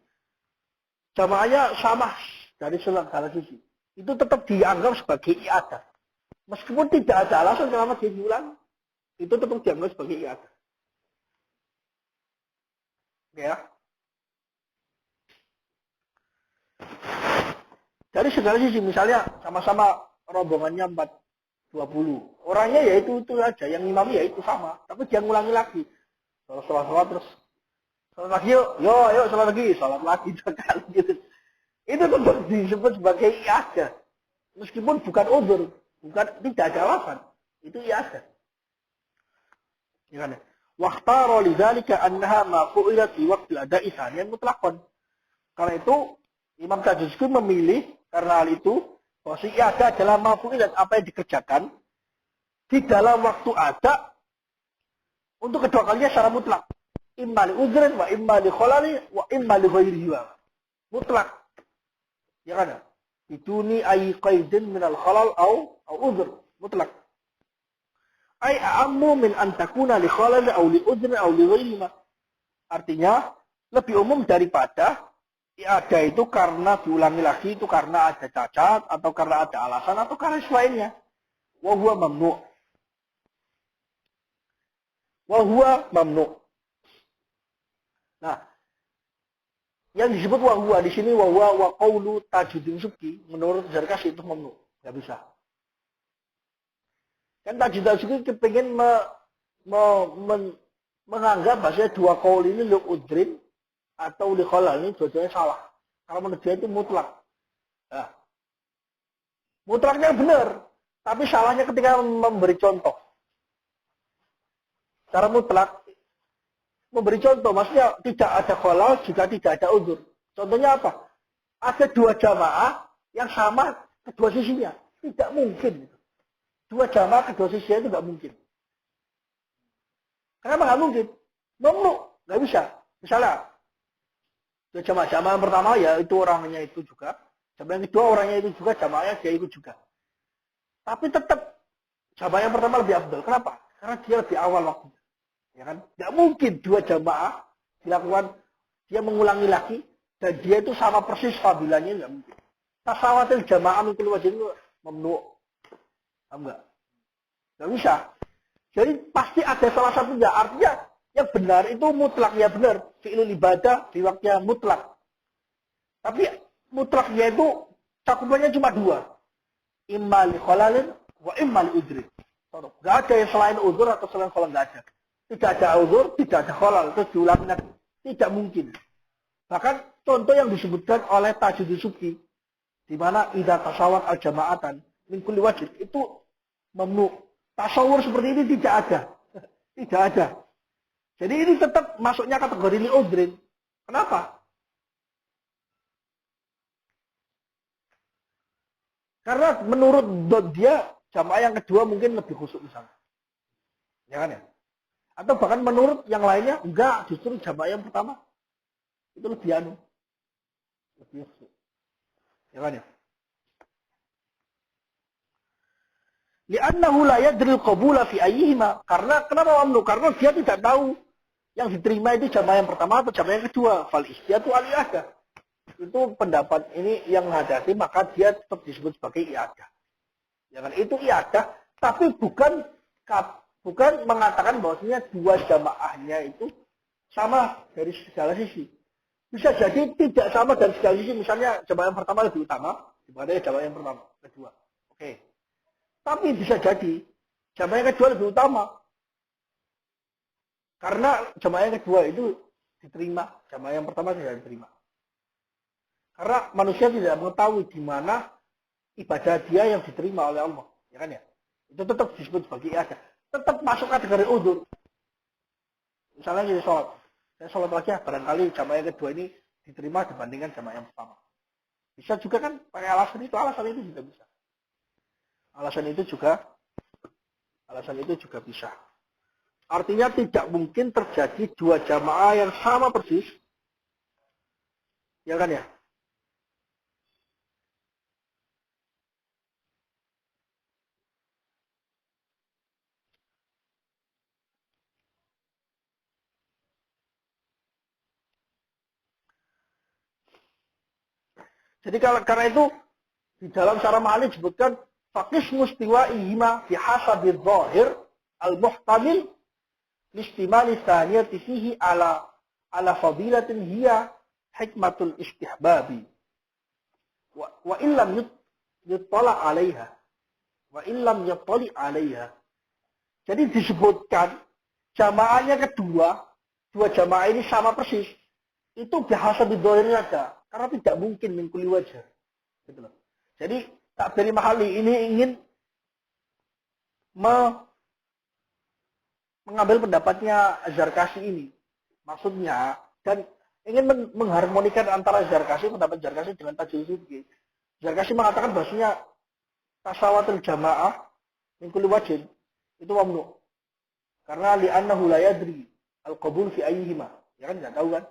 Jamaahnya sama dari segala sisi. Itu tetap dianggap sebagai i'adah. Meskipun tidak ada alasan kenapa dia diulang, itu tetap dianggap sebagai i'adah. Ya. Dari segala sisi, misalnya sama-sama rombongannya 420. Orangnya ya itu aja, yang imam ya itu sama, tapi dia ngulangi lagi. Sholat terus sholat lagi yuk sholat lagi sekali gitu. Itu tetap disebut sebagai i'adah. Meskipun bukan udzur, bukan tidak ada alasan. Itu i'adah. Ya kan? Waqtara lidzalika annaha ma fu'ilat fi waqtil ada'i tsaniyan mutlaqan. Karena itu Imam Tajuddin memilih karena hal itu bahwa i'adah adalah ma fu'ilat, apa yang dikerjakan di dalam waktu ada untuk kedua kalinya secara mutlak. Imma li uzrin wa imma li kholali wa imma li ghairihi. Mutlak. Ya kan? Biduni ay qaidin minal khalal au uzr. Mutlak. Ay a'ammu min an takuna li khalali au li uzrin au li ghairihi. Artinya lebih umum daripada ada itu karena diulangi lagi itu karena ada cacat atau karena ada alasan atau karena selainnya. Wa huwa mamnu. Wa huwa mamnu. Nah, yang disebut wa huwa di sini wa huwa wa qaulu Tajuddin Subki menurut Zarkashi itu mamnu. Enggak bisa. Kan Tajuddin Subki kepengin menganggap bahasanya dua qaul ini li udrin atau li khalal ini dua-duanya salah. Kalau menurut dia itu mutlak. Nah, mutlaknya benar, tapi salahnya ketika memberi contoh. Secara mutlak memberi contoh, maksudnya tidak ada khalal juga tidak ada uzur. Contohnya apa? Ada dua jamaah yang sama kedua sisinya. Tidak mungkin. Dua jamaah kedua sisinya itu tidak mungkin. Kenapa nggak mungkin? Mamnu, nggak bisa. Misalnya, jamaah yang pertama ya itu orangnya itu juga. Jamaah yang kedua orangnya itu juga, jamaahnya dia ikut juga. Tapi tetap jamaah yang pertama lebih afdal. Kenapa? Karena dia lebih awal waktunya. Ya kan? Nggak mungkin dua jamaah dilakukan, dia mengulangi lagi, dan dia itu sama persis fadilahnya, nggak mungkin. Tasawatil jamaah mikul wajib itu mamnu. Paham nggak? Nggak bisa. Jadi pasti ada salah satunya. Artinya yang benar itu mutlak ya benar. Fi'lul ibadah di waktunya mutlak. Tapi mutlaknya itu cakupannya cuma dua. Imma li khalalin wa imma li udrin. Nggak ada yang selain uzur atau selain khalal, nggak ada. Tidak ada uzur, tidak ada khalal. Terus diulangi lagi. Tidak mungkin. Bahkan contoh yang disebutkan oleh Tajuddin Subki, di mana idza tasawwat al jama'atan min kulli wajib itu mamnu. Tasawur seperti ini tidak ada. Tidak ada. Jadi ini tetap masuknya kategori li udrin. Kenapa? Karena menurut dia jamaah yang kedua mungkin lebih khusyuk misalnya. Ya kan ya? Atau bahkan menurut yang lainnya enggak, justru jamaah yang pertama itu lebih lebih khusyuk. Ya kan ya? Li'annahu la yadril qabula fi ayyihima. Karena kenapa mamnu? Karena dia tidak tahu yang diterima itu jamaah yang pertama atau jamaah yang kedua. Fal istiyatu al-i'adah. Itu pendapat ini yang menghadapi, maka dia tetap disebut sebagai i'adah. Ya kan? Itu i'adah, tapi bukan mengatakan bahwasanya dua jamaahnya itu sama dari segala sisi. Bisa jadi tidak sama dari segala sisi. Misalnya jamaah yang pertama lebih utama dibanding jamaah yang pertama, kedua. Oke. Tapi bisa jadi jamaah yang kedua lebih utama. Karena jamaah yang kedua itu diterima, jamaah yang pertama tidak diterima. Karena manusia tidak mengetahui di mana ibadah dia yang diterima oleh Allah, ya kan ya? Itu tetap disebut sebagai ibadah. Tetap masuk kategori uzur. Misalnya saya sholat lagi ya, barangkali jamaah yang kedua ini diterima dibandingkan jamaah yang pertama. Bisa juga kan pakai alasan itu juga bisa. Alasan itu juga bisa. Artinya tidak mungkin terjadi dua jamaah yang sama persis. Ya kan ya? Jadi karena itu di dalam syarah Ma'ani disebutkan faqis mustiwa'ihima fi hasabil zahir al-muhtamil listimali thaniyati fihi ala fadilatin hiya hikmatul istihbabi wa illam yuttala 'alaiha wa illam yattali 'alaiha. Jadi disebutkan jamaahnya kedua, dua jamaah ini sama persis. Itu bahasa di dohirnya ada. Karena tidak mungkin min kulli wajh. Gitu loh. Jadi takbir mahali ini ingin mengambil pendapatnya Zarkashi ini. Maksudnya, dan ingin mengharmonikan antara Zarkashi, pendapat Zarkashi dengan Tajuddin Subki. Zarkashi mengatakan bahasanya tasawatul jamaah min kulli wajh Itu mamnu. Karena li'annahu la yadri al-qabul fi ayyihima. Ya kan enggak tahu kan?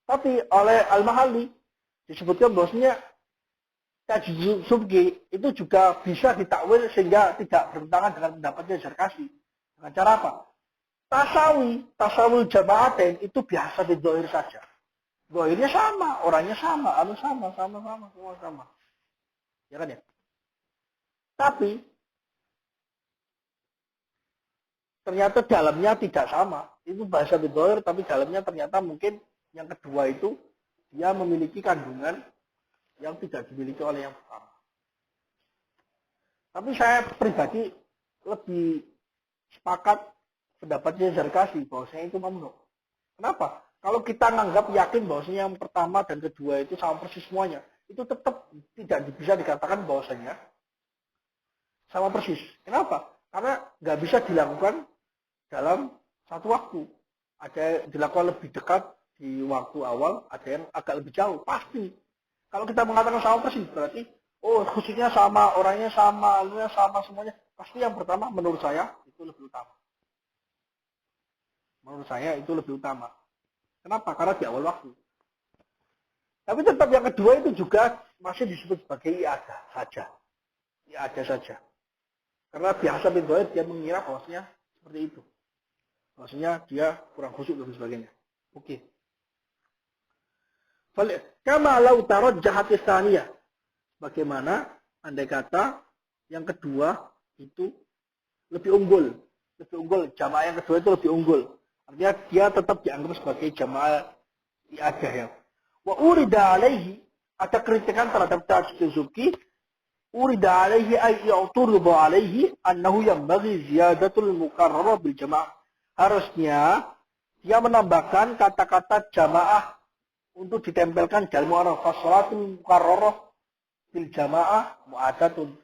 Tapi oleh Al-Mahalli disebutkan bahwasanya tajwid subki itu juga bisa ditakwil sehingga tidak bertentangan dengan pendapatnya Zarkasi. Dengan cara apa? Tasawul jamaatain itu biasa di dohir saja. Dohirnya sama, orangnya sama, sama, semua sama. Ya kan ya? Tapi ternyata dalamnya tidak sama. Itu bahasa di dohir, tapi dalamnya ternyata mungkin yang kedua itu dia memiliki kandungan yang tidak dimiliki oleh yang pertama. Tapi saya pribadi lebih sepakat pendapatnya Zarkasi bahwasanya itu mamnu. Kenapa? Kalau kita nganggap yakin bahwasanya yang pertama dan kedua itu sama persis semuanya, itu tetap tidak bisa dikatakan bahwasanya sama persis. Kenapa? Karena nggak bisa dilakukan dalam satu waktu. Ada yang dilakukan lebih dekat di waktu awal, ada yang agak lebih jauh. Pasti. Kalau kita mengatakan sama persis, berarti khususnya sama, orangnya sama, alunya sama semuanya. Pasti yang pertama menurut saya itu lebih utama. Menurut saya itu lebih utama. Kenapa? Karena di awal waktu. Tapi tetap yang kedua itu juga masih disebut sebagai i'adah saja. I'adah saja. Karena biasa bin Doaid dia mengira bahwasanya seperti itu. Bahwasanya dia kurang khusyuk dan sebagainya. Oke. Kama lau tarajjahat tsaniyah. Bagaimana andai kata yang kedua itu lebih unggul. Lebih unggul. Jamaah yang kedua itu lebih unggul. Artinya dia tetap dianggap sebagai jamaah i'adah ya. Wa urida alaihi, ada kritikan terhadap tajwid Subki. Urida alaihi ay ya'turidu alaihi annahu yanbaghi ziyadatul mukarrarah bil jamaah. Harusnya dia menambahkan kata-kata jamaah untuk ditempelkan dalam mu'arraf. Fasalatul mukarrarah bil jamaah mu'adatun.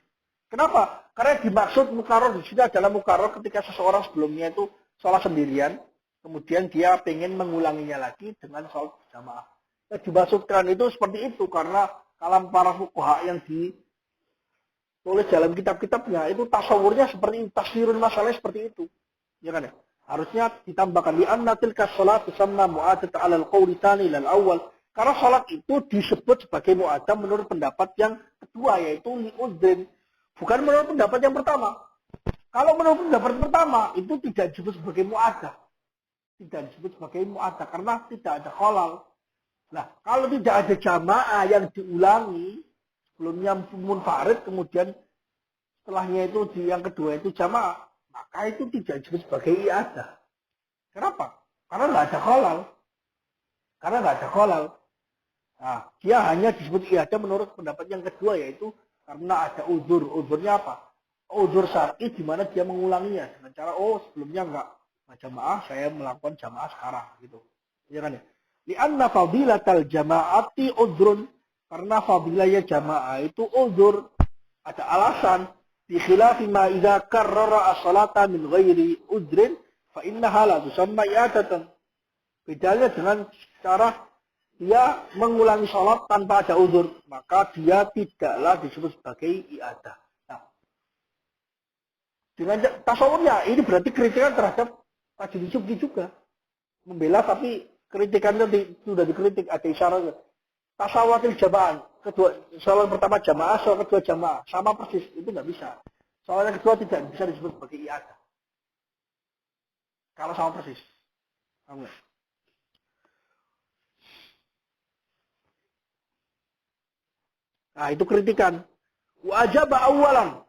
Kenapa? Karena dimaksud mukarrar di sini adalah mukarrar ketika seseorang sebelumnya itu sholat sendirian, kemudian dia pengen mengulanginya lagi dengan sholat berjamaah. Yang dimaksudkan itu seperti itu karena kalam para fuqaha yang ditulis dalam kitab-kitabnya itu tasawurnya seperti itu, tafsirun masalahnya seperti itu. Ya kan ya? Harusnya ditambahkan li anna tilka shalat tusamma mu'adat 'ala al-qawli tsani lil awal. Karena salat itu disebut sebagai mu'adah menurut pendapat yang kedua yaitu li udzrin, bukan menurut pendapat yang pertama. Kalau menurut pendapat pertama itu tidak disebut sebagai mu'adah. Tidak disebut sebagai mu'adah karena tidak ada khalal. Nah, kalau tidak ada jamaah yang diulangi, sebelumnya munfarid, kemudian setelahnya itu yang kedua itu jamaah, maka itu tidak disebut sebagai i'adah. Kenapa? Karena nggak ada khalal. Karena nggak ada khalal. Nah, dia hanya disebut i'adah menurut pendapat yang kedua, yaitu karena ada uzur. Uzurnya apa? Uzur syar'i di mana dia mengulanginya dengan cara sebelumnya nggak jamaah, saya melakukan jamaah sekarang gitu. Ya kan ya? Lianna fadilatal jama'ati udrun, karena fadilahnya jamaah itu udzur, ada alasan. Bi khilafi ma idza karrara as-salata min ghairi udrin fa innaha la tusamma i'adatan. Bedanya dengan cara dia mengulangi salat tanpa ada udzur, maka dia tidaklah disebut sebagai i'adah. Nah, dengan tasawurnya ini berarti kritikan terhadap tajwid Subki juga. Membela tapi kritikannya sudah dikritik, ada isyaratnya. Tasawwatul jamaah, kedua soal pertama jamaah, soal kedua jamaah, sama persis, itu nggak bisa. Soal yang kedua tidak bisa disebut sebagai i'adah. Kalau sama persis. Paham nggak? Nah, itu kritikan. Wajaba awalan.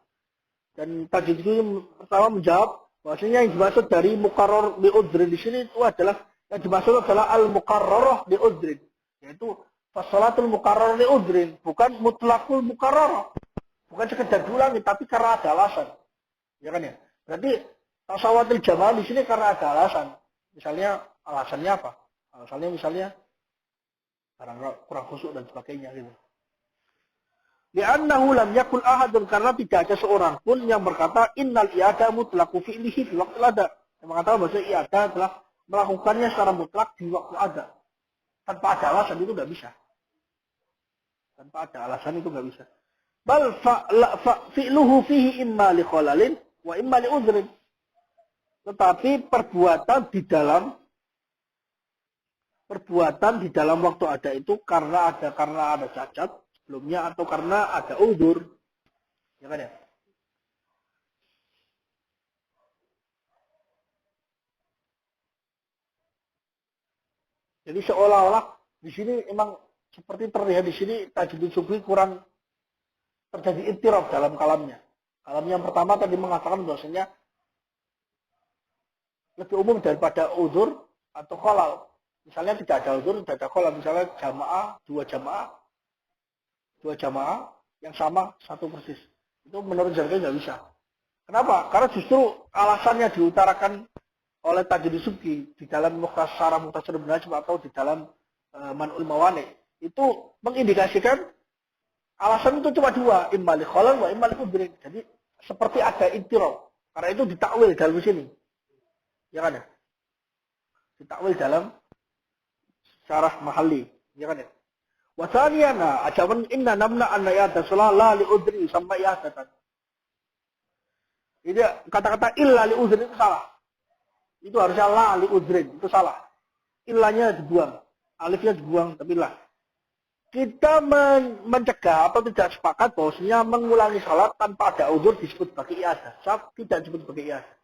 Dan tadi itu pertama menjawab bahwasanya yang dimaksud dari mukarrar bi udhrin di sini itu adalah yang dimaksud adalah al-mukarrarah bi udhrin, yaitu fasalatul mukarrar li udhrin, bukan mutlaqul mukarrarah. Bukan sekedar diulangi tapi karena ada alasan. Ya kan ya? Berarti tasawwatul jamaah di sini karena ada alasan. Misalnya alasannya apa? Alasannya misalnya kurang khusyuk dan sebagainya gitu. Li'annahu lam yakul ahadun, karena tidak ada seorang pun yang berkata innal i'adah mutlaqu fi'lihi fi waqtil ada. Yang mengatakan bahwa i'adah adalah melakukannya secara mutlak di waktu ada. Tanpa ada alasan itu nggak bisa. Tanpa ada alasan itu nggak bisa. Bal fi'luhu fihi imma li khalalin wa imma li udhrin. Tetapi perbuatan di dalam waktu ada itu karena ada cacat sebelumnya atau karena ada uzur. Ya kan ya? Jadi seolah-olah di sini emang seperti terlihat di sini Tajuddin Subki kurang terjadi ittirab dalam kalamnya. Kalam yang pertama tadi mengatakan bahwasanya lebih umum daripada uzur atau khalal. Misalnya tidak ada uzur, tidak ada khalal. Misalnya dua jamaah yang sama satu persis. Itu menurut Zarqi nggak bisa. Kenapa? Karena justru alasannya diutarakan oleh Tajuddin Subki di dalam Mukhtasar Ibn Najm atau di dalam Man'ul Mawani itu mengindikasikan alasan itu cuma dua, imma li khalal wa imma li udhrin. Jadi seperti ada intirab. Karena itu ditakwil dalam sini. Ya kan ya? Ditakwil dalam syarah mahalli. Ya kan ya? Wasaniyana ajaban inna namna anna ya'da salah la li udhri sampai ya'datan. Jadi kata-kata illa li udhrin itu salah. Itu harusnya la li udhrin. Itu salah. Illanya dibuang. Alifnya dibuang. Tapi lah. Kita mencegah atau tidak sepakat bahwasanya mengulangi salat tanpa ada uzur disebut sebagai iadah. Tidak disebut sebagai iadah.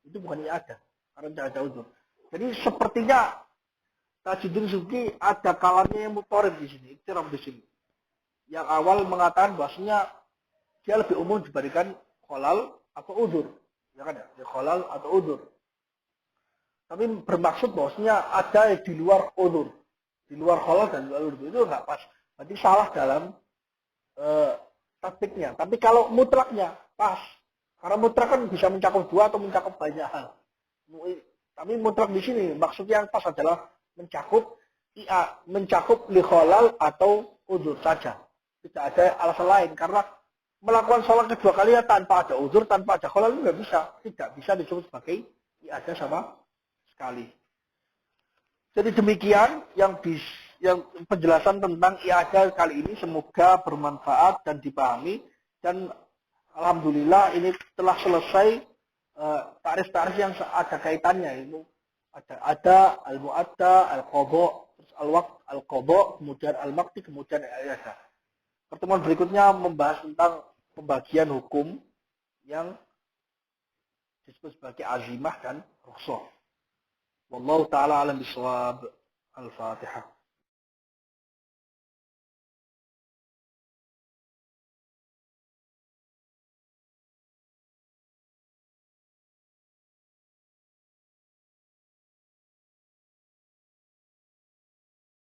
Itu bukan iadah. Karena tidak ada uzur. Jadi sepertinya Tajuddin Subki ada kalamnya yang mutorib di sini. Iktiraf di sini. Yang awal mengatakan bahwasanya dia lebih umum dibandingkan kholal atau uzur. Ya kan ya? Kholal atau uzur. Tapi bermaksud bahwasanya ada di luar uzur. Di luar kholal dan di luar uzur. Itu nggak pas. Berarti salah dalam taktiknya. Tapi kalau mutlaknya pas. Karena mutlak kan bisa mencakup dua atau mencakup banyak hal. Tapi mutlak di sini maksudnya yang pas adalah mencakup li kholal atau uzur saja. Tidak ada alasan lain karena melakukan sholat kedua kalinya tanpa ada uzur, tanpa ada kholal itu nggak bisa. Tidak bisa disebut sebagai ada sama sekali. Jadi demikian yang penjelasan tentang iadah kali ini semoga bermanfaat dan dipahami dan alhamdulillah ini telah selesai tarif-tarif yang ada kaitannya itu ada al-mu'adda, al-qadha, al-waqt, al-qadha, kemudian al-maqti, kemudian al-iadah. Pertemuan berikutnya membahas tentang pembagian hukum yang disebut sebagai azimah dan rukhsah. Wallahu taala alam bisawab. Al-Fatihah.